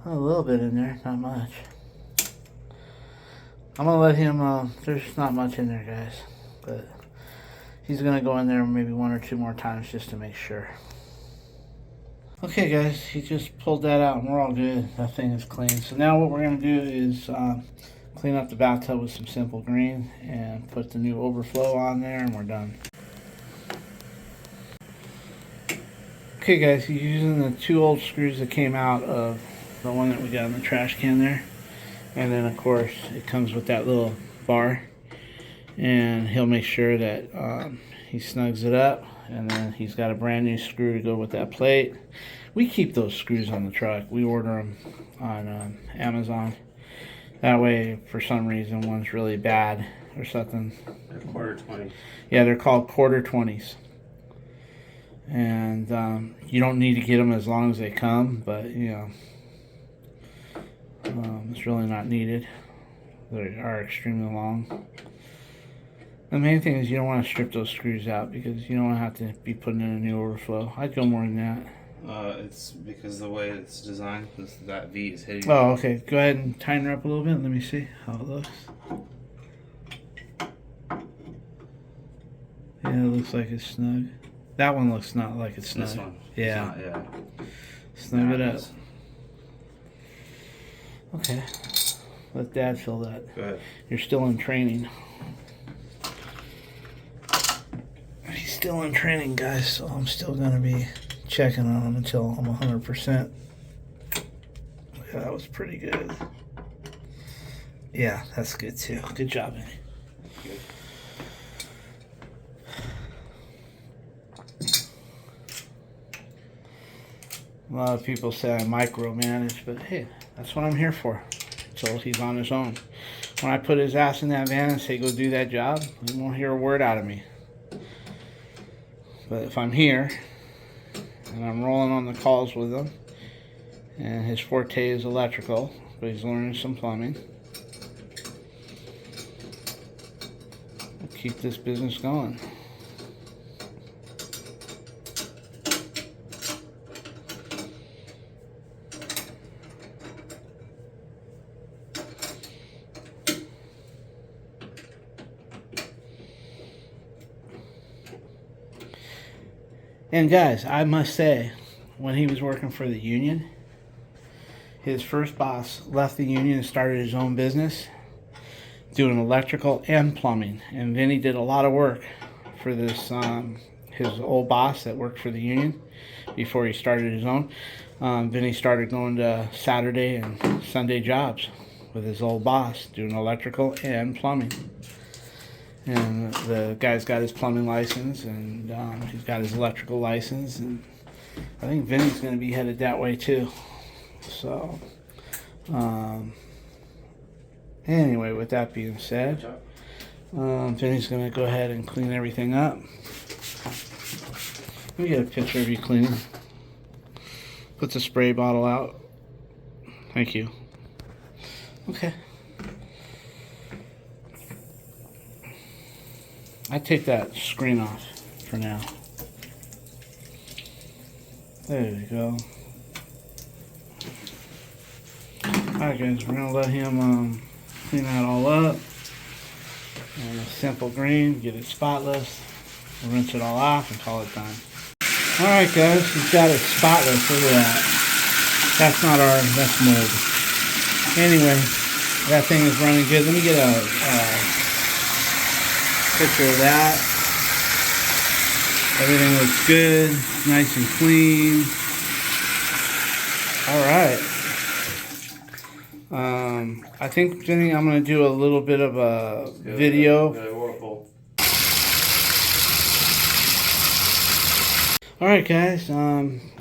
A little bit in there, not much. I'm gonna let him, there's not much in there, guys, but he's gonna go in there maybe 1 or 2 more times just to make sure. Okay guys, he just pulled that out and we're all good. That thing is clean. So now what we're gonna do is clean up the bathtub with some simple green and put the new overflow on there and we're done. Okay guys, he's using the 2 old screws that came out of the one that we got in the trash can there, and then of course it comes with that little bar, and he'll make sure that he snugs it up, and then he's got a brand new screw to go with that plate. We keep those screws on the truck. We order them on Amazon. That way, for some reason, one's really bad or something. They're quarter-20s. Yeah, they're called quarter-20s. And you don't need to get them as long as they come, but you know, it's really not needed. They are extremely long. The main thing is you don't want to strip those screws out because you don't want to have to be putting in a new overflow. I'd go more than that. It's because the way it's designed, that V is hitting. Oh, okay. Go ahead and tighten her up a little bit. Let me see how it looks. Yeah, it looks like it's snug. That one looks not like it's snug. This one. Yeah. Not, yeah. Snug it up. Is. Okay. Let Dad fill that. Go ahead. You're still in training. He's still in training, guys, so I'm still going to be checking on him until I'm 100%. Yeah, that was pretty good. Yeah, that's good too. Good job, Eddie. Good. A lot of people say I micromanage, but hey, that's what I'm here for. So he's on his own. When I put his ass in that van and say go do that job, you won't hear a word out of me. But if I'm here and I'm rolling on the calls with him, and his forte is electrical, but he's learning some plumbing, we'll keep this business going. And guys, I must say, when he was working for the union, his first boss left the union and started his own business doing electrical and plumbing. And Vinny did a lot of work for this his old boss that worked for the union before he started his own. Vinny started going to Saturday and Sunday jobs with his old boss, doing electrical and plumbing. And the guy's got his plumbing license, and he's got his electrical license, and I think Vinny's going to be headed that way too. So, anyway, with that being said, Vinny's going to go ahead and clean everything up. Let me get a picture of you cleaning. Put the spray bottle out. Thank you. Okay. I take that screen off for now. There we go. Alright guys, we're going to let him clean that all up. And a simple green, get it spotless. We'll rinse it all off and call it done. Alright guys, he's got it spotless. Look at that. That's not ours, that's mold. Anyway, that thing is running good. Let me get a picture of that. Everything looks good, nice and clean. Alright. I think, Jenny, I'm going to do a little bit of a video. Alright guys,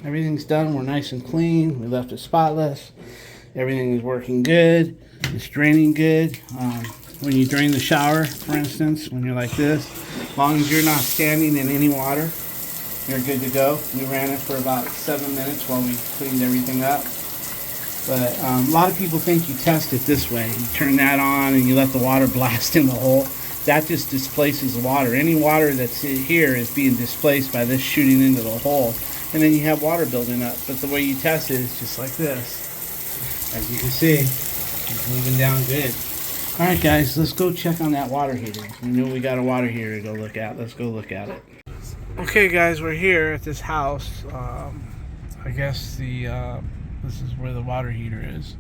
everything's done. We're nice and clean. We left it spotless. Everything is working good. It's draining good. When you drain the shower, for instance, when you're like this, as long as you're not standing in any water, you're good to go. We ran it for about 7 minutes while we cleaned everything up. But a lot of people think you test it this way. You turn that on and you let the water blast in the hole. That just displaces the water. Any water that's here is being displaced by this shooting into the hole. And then you have water building up. But the way you test it is just like this. As you can see, it's moving down good. Alright guys, let's go check on that water heater. We know we got a water heater to go look at. Let's go look at it. Okay guys, we're here at this house. I guess this is where the water heater is.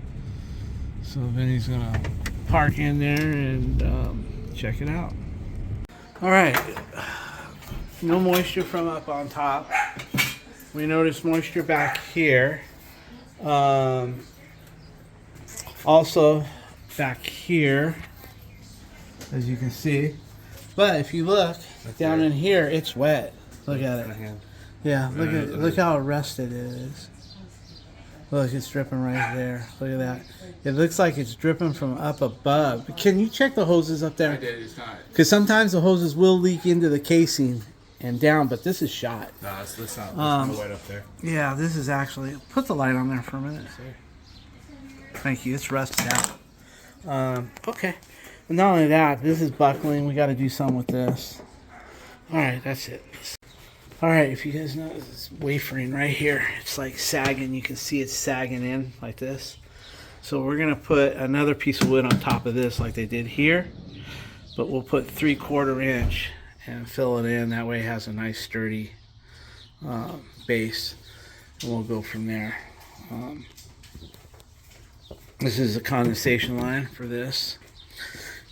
So Vinny's gonna park in there and check it out. Alright, no moisture from up on top. We notice moisture back here. Also back here, as you can see. But if you look down in here, it's wet. Look at it. Yeah, look how arrested it is. Look, it's dripping right there. Look at that. It looks like it's dripping from up above. Can you check the hoses up there? I did, it's not. Because sometimes the hoses will leak into the casing and down, but this is shot. No, it's not wet up there. Yeah, this is actually... Put the light on there for a minute. Thank you. It's rusted out. Okay. But not only that, this is buckling. We got to do something with this. Alright, that's it. Alright, if you guys know, it's wafering right here. It's like sagging. You can see it's sagging in like this. So we're going to put another piece of wood on top of this like they did here. But we'll put 3/4 inch and fill it in. That way it has a nice sturdy base. And we'll go from there. This is the condensation line for this.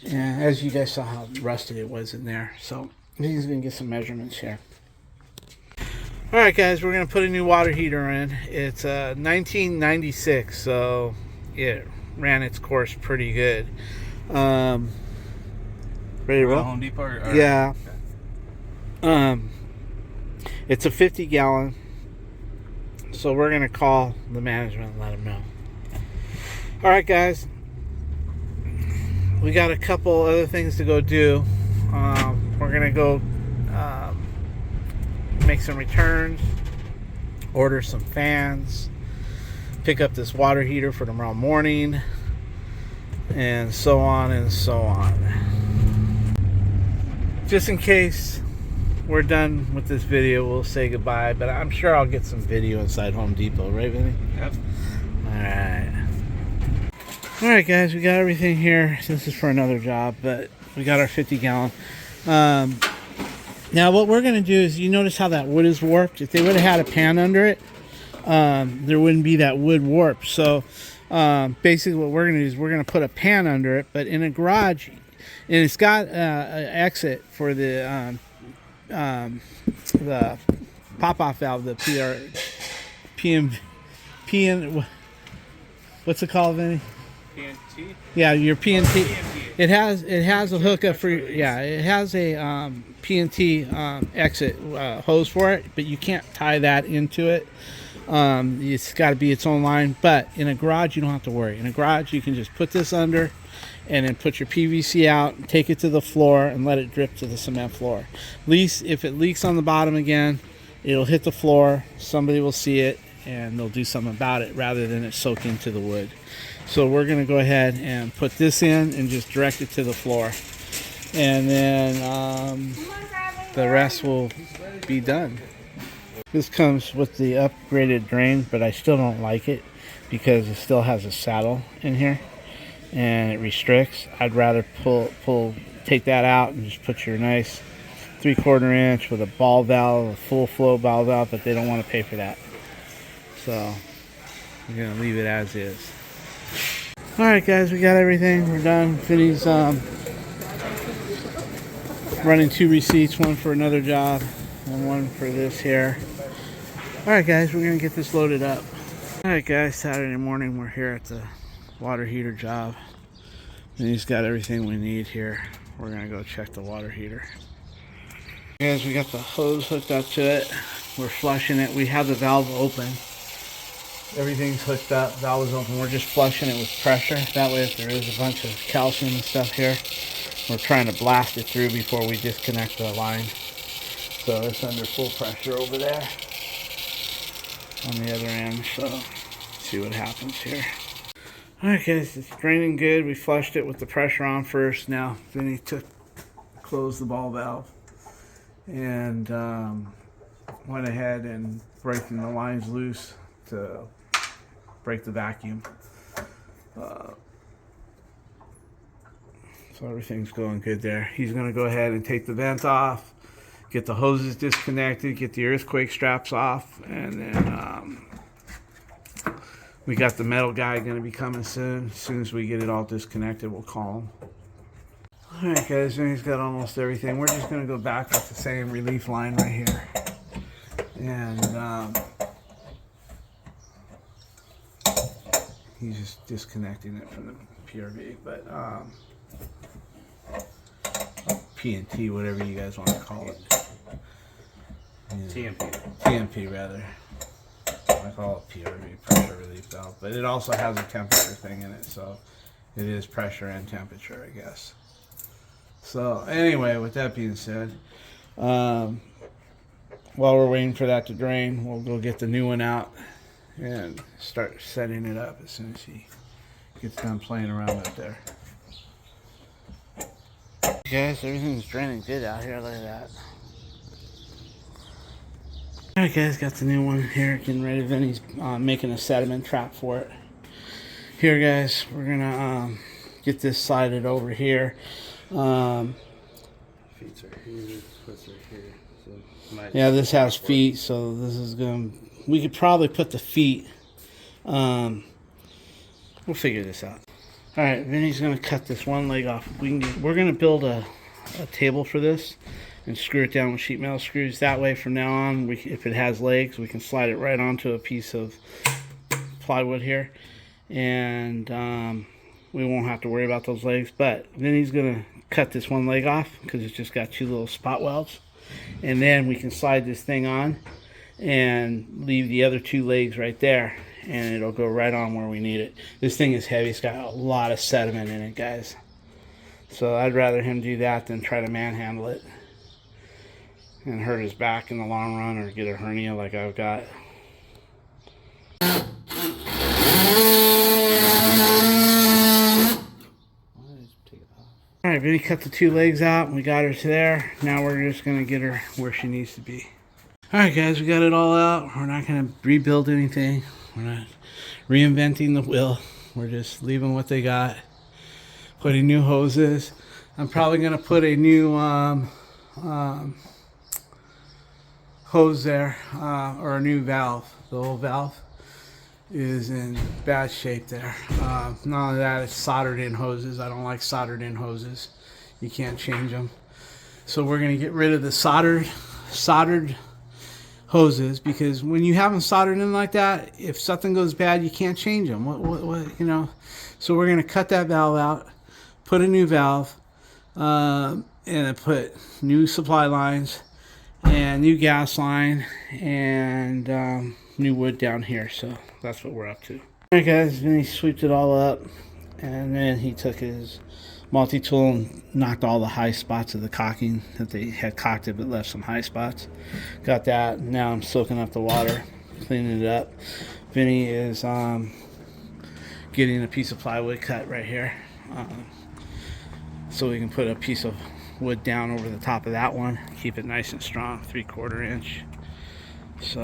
And as you guys saw how rusted it was in there. So he's going to get some measurements here. Alright guys, we're going to put a new water heater in. It's 1996, so it ran its course pretty good. Ready to roll? Home Depot? Or yeah. Okay. It's a 50 gallon. So we're going to call the management and let them know. Alright guys, we got a couple other things to go do. We're going to go make some returns, order some fans, pick up this water heater for tomorrow morning, and so on and so on. Just in case we're done with this video, we'll say goodbye, but I'm sure I'll get some video inside Home Depot, right Vinny? Yep. Alright guys, we got everything here. This is for another job, but we got our 50 gallon. Now what we're going to do is, you notice how that wood is warped? If they would have had a pan under it, there wouldn't be that wood warp. So basically what we're going to do is we're going to put a pan under it, but in a garage, and it's got an exit for the pop-off valve, the what's it called, Vinny? PNT? Yeah, your PNT. PNT. It has a hookup for, yeah, it has a PNT exit hose for it, but you can't tie that into it. It's got to be its own line. But in a garage, you don't have to worry. In a garage, you can just put this under, and then put your PVC out, take it to the floor, and let it drip to the cement floor. At least if it leaks on the bottom again, it'll hit the floor. Somebody will see it, and they'll do something about it rather than it soak into the wood. So we're going to go ahead and put this in and just direct it to the floor. And then the rest will be done. This comes with the upgraded drain, but I still don't like it because it still has a saddle in here and it restricts. I'd rather take that out and just put your nice 3/4 inch with a ball valve, a full flow ball valve, but they don't want to pay for that. So we're going to leave it as is. Alright guys, we got everything. We're done. Vinny's running 2 receipts, one for another job and one for this here. Alright guys, we're going to get this loaded up. Alright guys, Saturday morning we're here at the water heater job. Vinny's got everything we need here. We're going to go check the water heater. Guys, we got the hose hooked up to it. We're flushing it. We have the valve open. Everything's hooked up, valve is open. We're just flushing it with pressure. That way if there is a bunch of calcium and stuff here, we're trying to blast it through before we disconnect the line. So it's under full pressure over there on the other end. So let's see what happens here. Alright guys, it's draining good. We flushed it with the pressure on first. Now Vinny closed the ball valve and went ahead and breaking the lines loose to break the vacuum. So everything's going good there. He's going to go ahead and take the vent off, get the hoses disconnected, get the earthquake straps off, and then we got the metal guy going to be coming soon. As soon as we get it all disconnected, we'll call him. Alright guys, he's got almost everything. We're just going to go back with the same relief line right here. And he's just disconnecting it from the PRV, but PNT, whatever you guys want to call it. Yeah. TMP rather. I call it PRV, pressure relief valve, but it also has a temperature thing in it, so it is pressure and temperature, I guess. So anyway, with that being said, while we're waiting for that to drain, we'll go get the new one out and start setting it up as soon as he gets done playing around out there. Guys, everything's draining good out here. Look at that. Alright guys, got the new one here, getting ready. Vinny's making a sediment trap for it. Here guys, we're gonna get this sided over here. Feet are here, foots are here. So yeah, this has feet, so this is gonna. We could probably put the feet. We'll figure this out. All right, Vinny's gonna cut this one leg off. We're gonna build a table for this and screw it down with sheet metal screws. That way, from now on, if it has legs, we can slide it right onto a piece of plywood here, and we won't have to worry about those legs. But Vinny's gonna cut this one leg off because it's just got 2 little spot welds, and then we can slide this thing on and leave the other 2 legs right there, and it'll go right on where we need it. This thing is heavy. It's got a lot of sediment in it, guys. So I'd rather him do that than try to manhandle it and hurt his back in the long run or get a hernia like I've got. Alright, Vinny cut the 2 legs out and we got her to there. Now we're just going to get her where she needs to be. Alright guys, we got it all out. We're not going to rebuild anything. We're not reinventing the wheel. We're just leaving what they got. Putting new hoses. I'm probably going to put a new hose there, or a new valve. The old valve is in bad shape there. Not only that, it's soldered in hoses. I don't like soldered in hoses. You can't change them. So we're going to get rid of the soldered hoses, because when you have them soldered in like that, if something goes bad, you can't change them. What you know? So we're gonna cut that valve out, put a new valve, and then put new supply lines and new gas line and new wood down here. So that's what we're up to. All right, guys. Then he swept it all up, and then he took his multi-tool and knocked all the high spots of the caulking that they had caulked it, but left some high spots. Got that. Now I'm soaking up the water, cleaning it up. Vinny is getting a piece of plywood cut right here, so we can put a piece of wood down over the top of that one, keep it nice and strong, 3/4 inch. So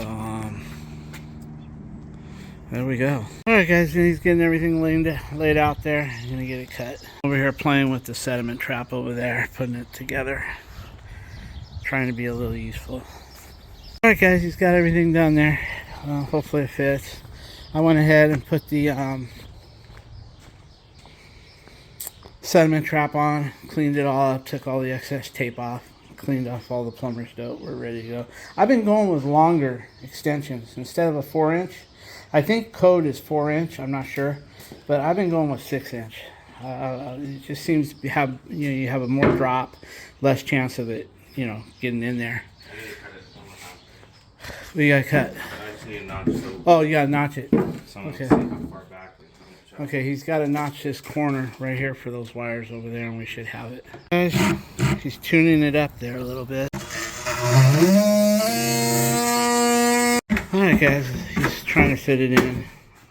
there we go. Alright guys, he's getting everything laid out there. He's gonna get it cut. Over here playing with the sediment trap over there, putting it together. Trying to be a little useful. Alright guys, he's got everything done there. Hopefully it fits. I went ahead and put the sediment trap on, cleaned it all up, took all the excess tape off, cleaned off all the plumber's dope. We're ready to go. I've been going with longer extensions instead of a 4-inch. I think code is 4-inch. I'm not sure, but I've been going with 6-inch. It just seems to have, you have a more drop, less chance of it, getting in there. What you gotta cut? Oh, you gotta notch it. Okay. Okay, he's got to notch this corner right here for those wires over there, and we should have it. Guys, he's tuning it up there a little bit. Alright guys, he's trying to fit it in.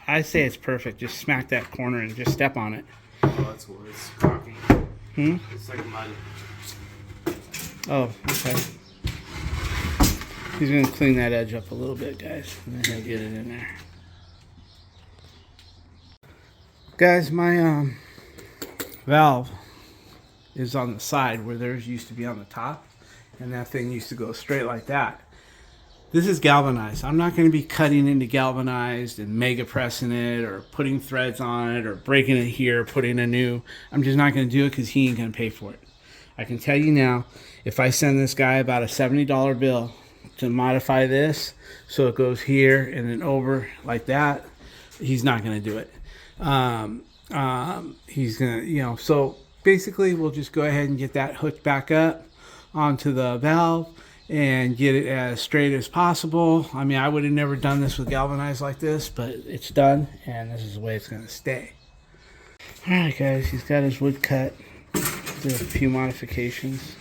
I say it's perfect. Just smack that corner and just step on it. Oh, that's what it's caulking. It's like mud. Oh, okay. He's going to clean that edge up a little bit, guys, and then he'll get it in there. Guys, my valve is on the side where theirs used to be on the top, and that thing used to go straight like that. This is galvanized. I'm not going to be cutting into galvanized and mega pressing it or putting threads on it or breaking it here, putting a new. I'm just not going to do it because he ain't going to pay for it. I can tell you now, if I send this guy about a $70 bill to modify this so it goes here and then over like that, he's not going to do it. He's going to, so basically we'll just go ahead and get that hooked back up onto the valve and get it as straight as possible. I mean, I would have never done this with galvanized like this, but it's done, and this is the way it's going to stay. Alright guys, he's got his wood cut. Do a few modifications.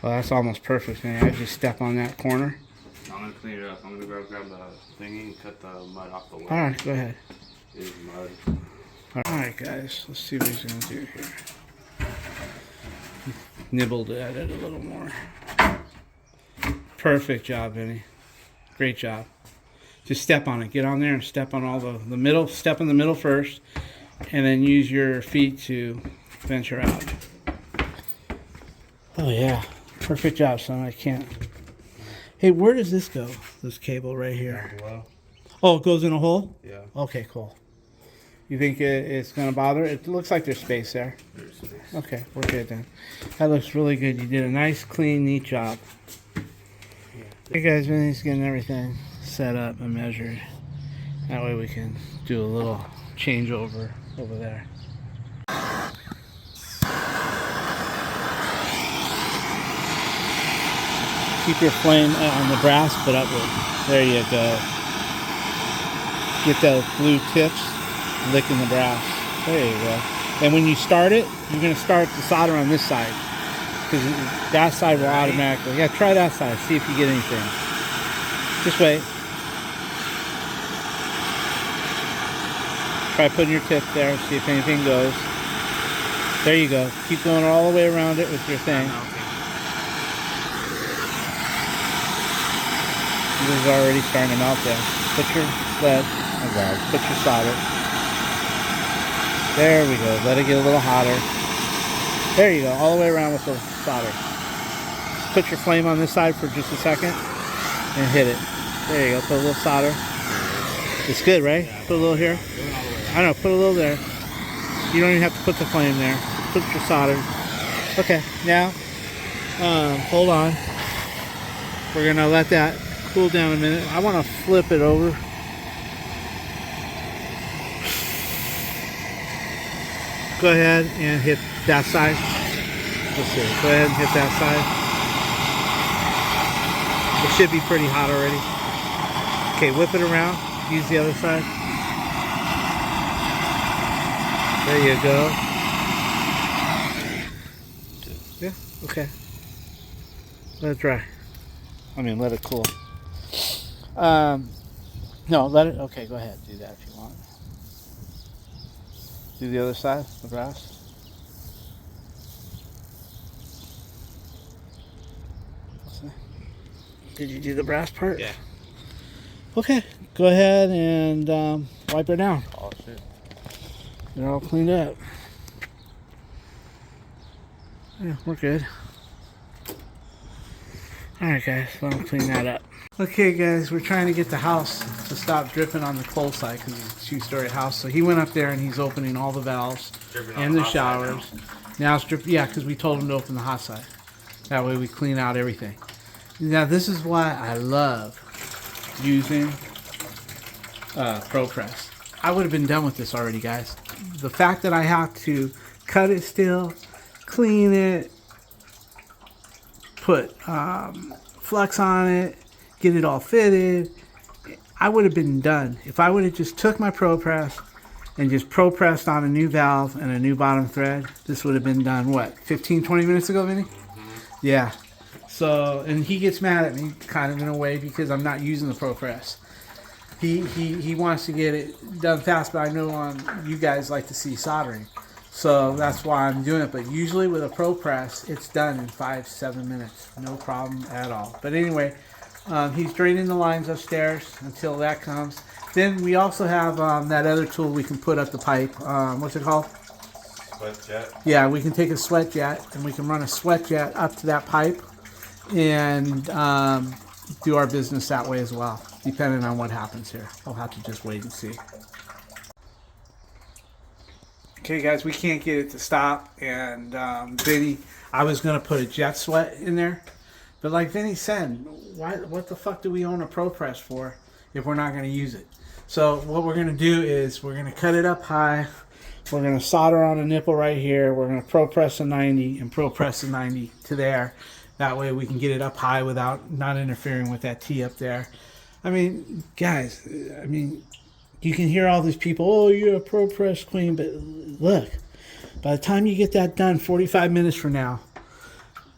Well, that's almost perfect, man. I just step on that corner. I'm going to clean it up. I'm going to grab the thingy and cut the mud off the wall. Alright, go ahead. It is mud. Alright guys, let's see what he's going to do here. Nibbled at it a little more. Perfect job, Vinny. Great job. Just step on it. Get on there and step on all the middle. Step in the middle first, and then use your feet to venture out. Oh yeah, perfect job, son. I can't. Hey, where does this go? This cable right here. Oh, it goes in a hole? Yeah. Okay, cool. You think it's going to bother? It looks like there's space there. There's space. Okay, we're good then. That looks really good. You did a nice, clean, neat job. Hey guys, Vinny's getting everything set up and measured. That way we can do a little changeover over there. Keep your flame on the brass, but upward. There you go. Get those blue tips licking the brass. There you go. And when you start it, you're going to start the solder on this side, because that side will automatically. Yeah, try that side. See if you get anything. Just wait. Try putting your tip there. See if anything goes. There you go. Keep going all the way around it with your thing. This is already starting to melt there. Put your lead. Oh God. Put your solder. There we go. Let it get a little hotter. There you go. All the way around with the solder. Put your flame on this side for just a second and hit it. There you go. Put a little solder. It's good, right? Put a little here. I know. Put a little there. You don't even have to put the flame there. Put your solder. Okay, now, hold on. We're gonna let that cool down a minute. I wanna flip it over. Go ahead and hit that side. Let's see, go ahead and hit that side. It should be pretty hot already. Okay, whip it around. Use the other side. There you go. Yeah, okay. Let it dry. I mean, let it cool. No, let it, okay, go ahead. Do that if you want. Do the other side, the brass. Did you do the brass part? Yeah. Okay, go ahead and wipe it down. Oh shit. They're all cleaned up. Yeah, we're good. Alright guys, so I'll clean that up. Okay guys, we're trying to get the house to stop dripping on the cold side because it's a two-story house. So he went up there and he's opening all the valves and the showers. Now it's dripping, yeah, because we told him to open the hot side. That way we clean out everything. Now this is why I love using ProPress. I would have been done with this already, guys. The fact that I have to cut it still, clean it, put flux on it, get it all fitted, I would have been done. If I would have just took my ProPress and just ProPressed on a new valve and a new bottom thread, this would have been done, what, 15, 20 minutes ago, Vinny? Mm-hmm. Yeah. So, and he gets mad at me, kind of in a way, because I'm not using the ProPress. He wants to get it done fast, but I know you guys like to see soldering. So that's why I'm doing it. But usually with a ProPress, it's done in 5-7 minutes. No problem at all. But anyway, he's draining the lines upstairs until that comes. Then we also have that other tool we can put up the pipe. What's it called? Sweat jet. Yeah, we can take a sweat jet and we can run a sweat jet up to that pipe and do our business that way as well, depending on what happens here. I'll have to just wait and see. Okay guys, we can't get it to stop, and Vinny, I was going to put a jet sweat in there, but like Vinny said, what the fuck do we own a ProPress for if we're not going to use it? So what we're going to do is we're going to cut it up high, we're going to solder on a nipple right here, we're going to ProPress a 90 and ProPress a 90 to there. That way we can get it up high without not interfering with that T up there. I mean, guys, I mean, you can hear all these people, oh, you're a ProPress queen, but look, by the time you get that done 45 minutes from now,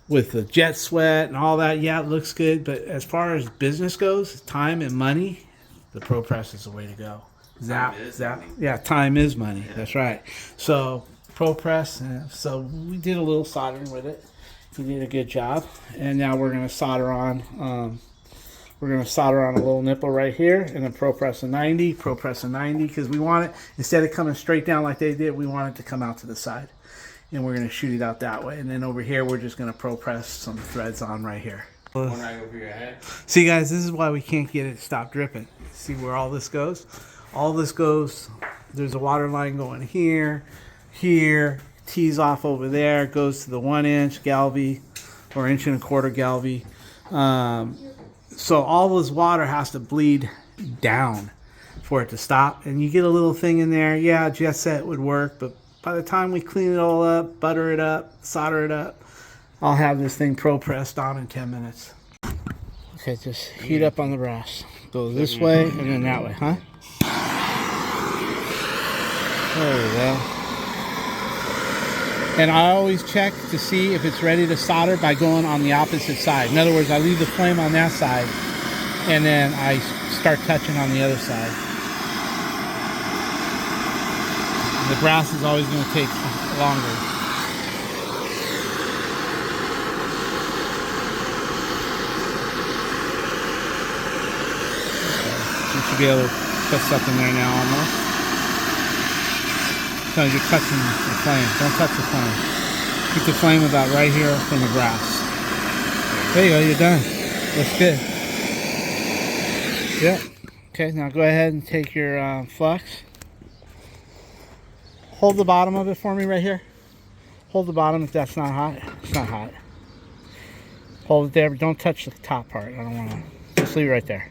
with the jet sweat and all that, yeah, it looks good, but as far as business goes, time and money, the ProPress is the way to go. Yeah, time is money. Yeah. That's right. So ProPress, so we did a little soldering with it. We did a good job, and now we're going to solder on. We're going to solder on a little nipple right here, and then ProPress a 90, because we want it, instead of coming straight down like they did, we want it to come out to the side. And we're going to shoot it out that way. And then over here, we're just going to ProPress some threads on right here. One right over your head. See, guys, this is why we can't get it to stop dripping. See where all this goes? All this goes, there's a water line going here, tees off over there, goes to the 1-inch galvy, or 1.25-inch galvy. So all this water has to bleed down for it to stop. And you get a little thing in there. Yeah, jet set would work, but by the time we clean it all up, butter it up, solder it up, I'll have this thing ProPressed on in 10 minutes. Okay, just heat up on the brass. Go this way and then that way, huh? There we go. And I always check to see if it's ready to solder by going on the opposite side. In other words, I leave the flame on that side and then I start touching on the other side. The brass is always going to take longer. You should be able to put something there now almost. So you're touching the flame. Don't touch the flame. Keep the flame about right here from the brass. There you go, you're done. Looks good. Yep. Okay, now go ahead and take your flux. Hold the bottom of it for me right here. Hold the bottom if that's not hot. It's not hot. Hold it there, but don't touch the top part. I don't want to. Just leave it right there.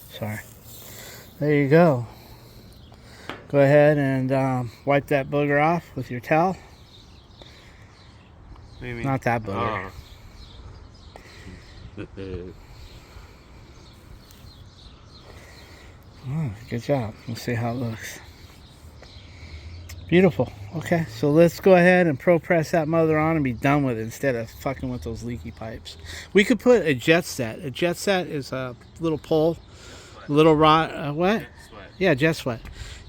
Sorry. There you go. Go ahead and wipe that booger off with your towel. What do you mean? Not that booger. Oh, good job. Let's see how it looks. Beautiful. Okay, so let's go ahead and pro press that mother on and be done with it instead of fucking with those leaky pipes. We could put a jet set. A jet set is a little pole, little rod. What? Yeah, jet sweat.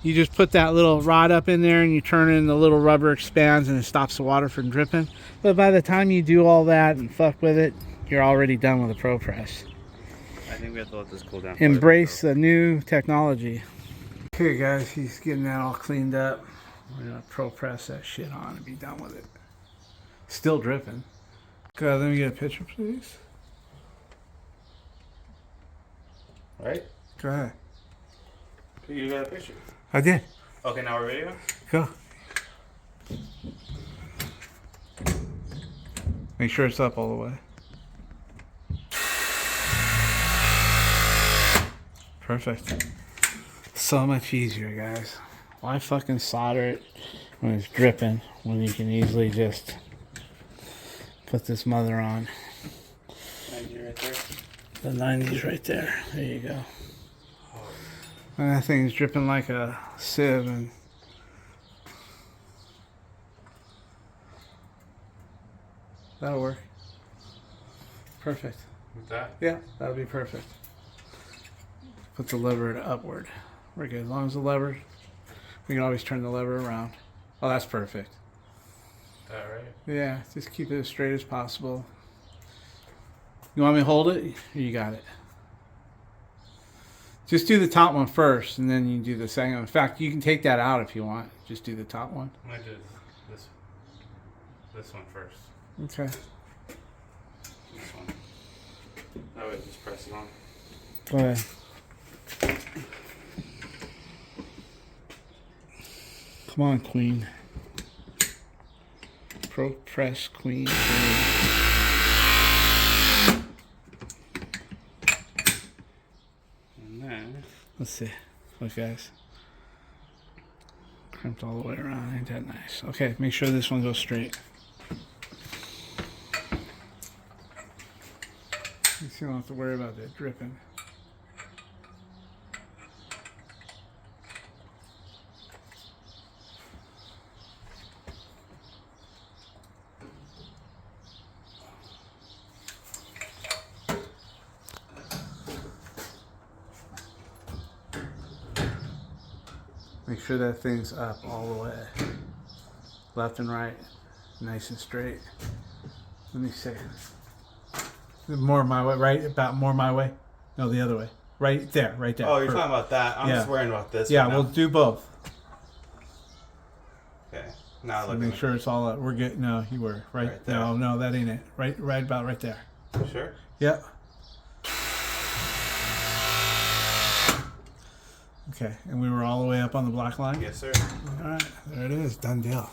You just put that little rod up in there and you turn it and the little rubber expands and it stops the water from dripping. But by the time you do all that and fuck with it, you're already done with the pro press. I think we have to let this cool down. Embrace the new technology. Okay guys, he's getting that all cleaned up. We're gonna pro press that shit on and be done with it. Still dripping. God, let me get a picture, please. Right? Go ahead. You got a picture. I did. Okay, now we're ready. Go. Make sure it's up all the way. Perfect. So much easier, guys. Why fucking solder it when it's dripping when you can easily just put this mother on? 90 right there. The 90's right there. There you go. And that thing's dripping like a sieve, and that'll work. Perfect. With that? Yeah, that'll be perfect. Put the lever to upward. We're good. As long as the lever, we can always turn the lever around. Oh, that's perfect. That right? Yeah, just keep it as straight as possible. You want me to hold it? You got it. Just do the top one first, and then you can do the second one. In fact, you can take that out if you want. Just do the top one. I might do this one first. Okay. This one. That way, just press it on. Go ahead. Come on, Queen. Pro press Queen. And then, Let's see. Look, guys. Crimped all the way around. Ain't that nice? Okay, make sure this one goes straight. You don't have to worry about that dripping. Make sure that thing's up all the way. Left and right. Nice and straight. Let me see. More my way, right? About more my way? No, the other way. Right there, right there. oh, you're Perfect. talking about that. I'm just worrying about this. Yeah, for now. we'll do both. Okay. Now So look. make sure it's all up. We're good. No, you were. Right, Right there. No, that ain't it. Right about right there. Sure. Yep. Okay, and we were all the way up on the black line? Yes, sir. All right, there it is. Done deal.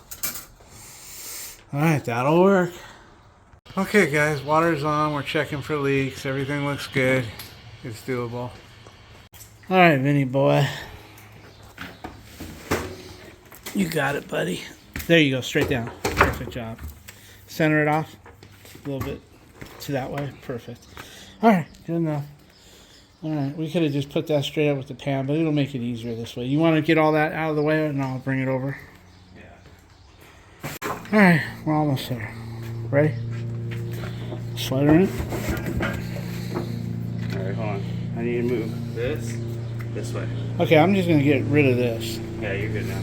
All right, that'll work. Okay, guys, water's on. We're checking for leaks. Everything looks good. It's doable. All right, Vinny boy. You got it, buddy. There you go, straight down. Perfect job. Center it off a little bit to that way. Perfect. All right, good enough. All right, we could have just put that straight up with the pan, but it'll make it easier this way. You want to get all that out of the way, and I'll bring it over? Yeah. All right, we're almost there. Ready? Slide her in. All right, hold on. I need to move this way. Okay, I'm just going to get rid of this. Yeah, you're good now.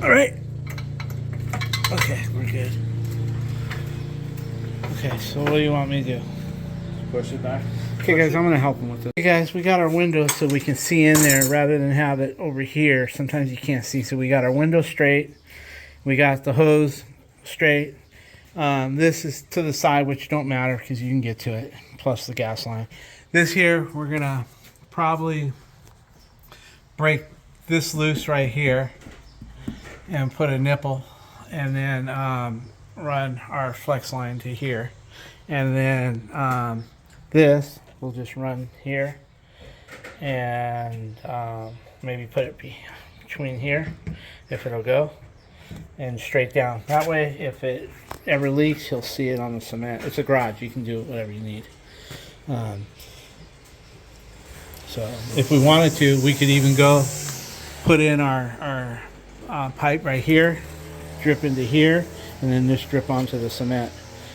All right. Okay, we're good. Okay, so what do you want me to do? Push it back. Okay, guys, I'm going to help him with this. Okay, guys, we got our window so we can see in there rather than have it over here. Sometimes you can't see, so we got our window straight. We got the hose straight. This is to the side, which don't matter because you can get to it, plus the gas line. This here, we're going to probably break this loose right here and put a nipple, and then run our flex line to here, and then this will just run here, and maybe put it between here if it'll go, and straight down. That way if it ever leaks, you'll see it on the cement. It's a garage, you can do whatever you need. So if we wanted to, we could even go put in our pipe right here, drip into here, and then just drip onto the cement.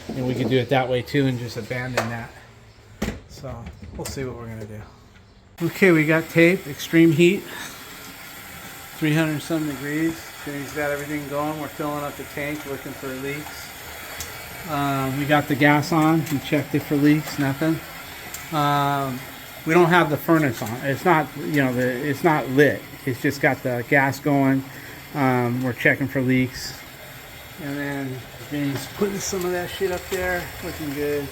And we could do it that way too and just abandon that. So we'll see what we're gonna do. Okay, we got tape, extreme heat, 300 some degrees. Jimmy's got everything going. We're filling up the tank, looking for leaks. We got the gas on. We checked it for leaks, nothing. We don't have the furnace on. It's not, it's not lit. It's just got the gas going. We're checking for leaks. And then Jimmy's putting some of that shit up there. Looking good.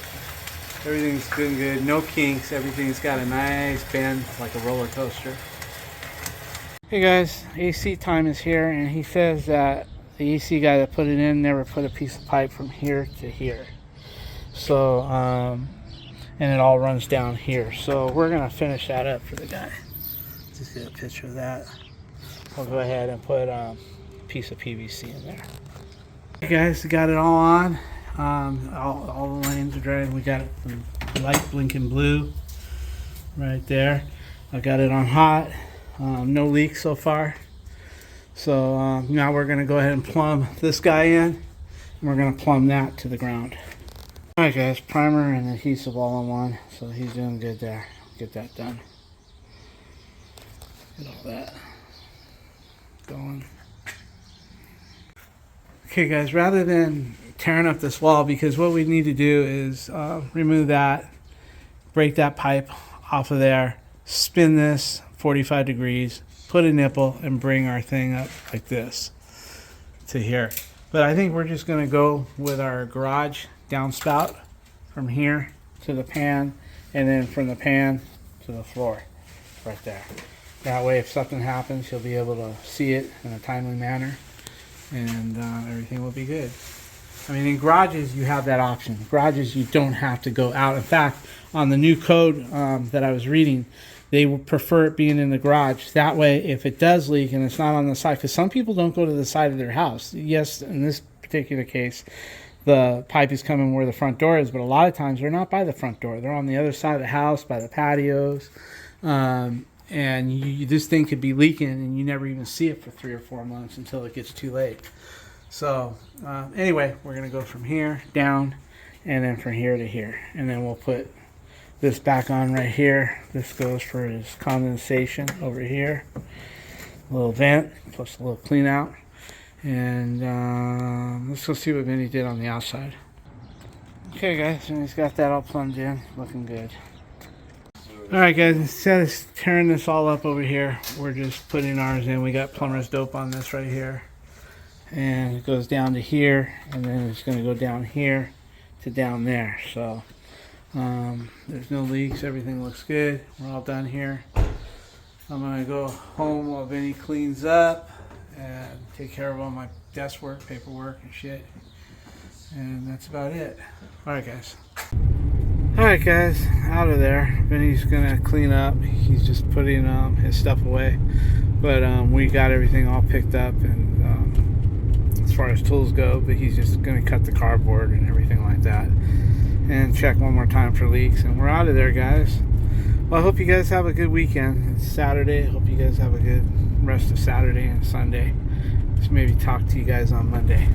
Everything's doing good. No kinks. Everything's got a nice bend, like a roller coaster. Hey guys, AC time is here, and he says that the AC guy that put it in never put a piece of pipe from here to here. So, and it all runs down here. So we're gonna finish that up for the guy. Just get a picture of that. We'll go ahead and put a piece of PVC in there. Hey guys, we got it all on. All the lanes are dry. We got it from light blinking blue right there. I got it on hot. No leaks so far. So now we're going to go ahead and plumb this guy in, and we're going to plumb that to the ground. Alright guys, primer and adhesive all in one, so he's doing good there. Get that done. Get all that going. Okay guys, rather than tearing up this wall, because what we need to do is remove that, break that pipe off of there, spin this 45 degrees, put a nipple, and bring our thing up like this to here. But I think we're just going to go with our garage downspout from here to the pan, and then from the pan to the floor right there. That way if something happens, you'll be able to see it in a timely manner, and everything will be good. I mean, in garages you have that option. Garages, you don't have to go out. In fact, on the new code that I was reading, they would prefer it being in the garage. That way, if it does leak and it's not on the side, because some people don't go to the side of their house. Yes, in this particular case, the pipe is coming where the front door is, but a lot of times they're not by the front door. They're on the other side of the house, by the patios. And this thing could be leaking and you never even see it for 3 or 4 months until it gets too late. So anyway, we're going to go from here down, and then from here to here. And then we'll put this back on right here. This goes for his condensation over here. A little vent, plus a little clean out. And let's go see what Vinny did on the outside. Okay guys, and he's got that all plumbed in, looking good. Alright guys, instead of tearing this all up over here, we're just putting ours in. We got plumber's dope on this right here. And it goes down to here, and then it's going to go down here to down there. So there's no leaks, everything looks good. We're all done here. I'm going to go home while Vinny cleans up and take care of all my desk work, paperwork and shit. And that's about it. Alright guys. Alright guys, out of there. Vinny's going to clean up. He's just putting his stuff away. But we got everything all picked up, and as far as tools go, but he's just going to cut the cardboard and everything like that. And check one more time for leaks, and we're out of there guys. Well, I hope you guys have a good weekend. It's Saturday. Hope you guys have a good rest of Saturday and Sunday. Just maybe talk to you guys on Monday.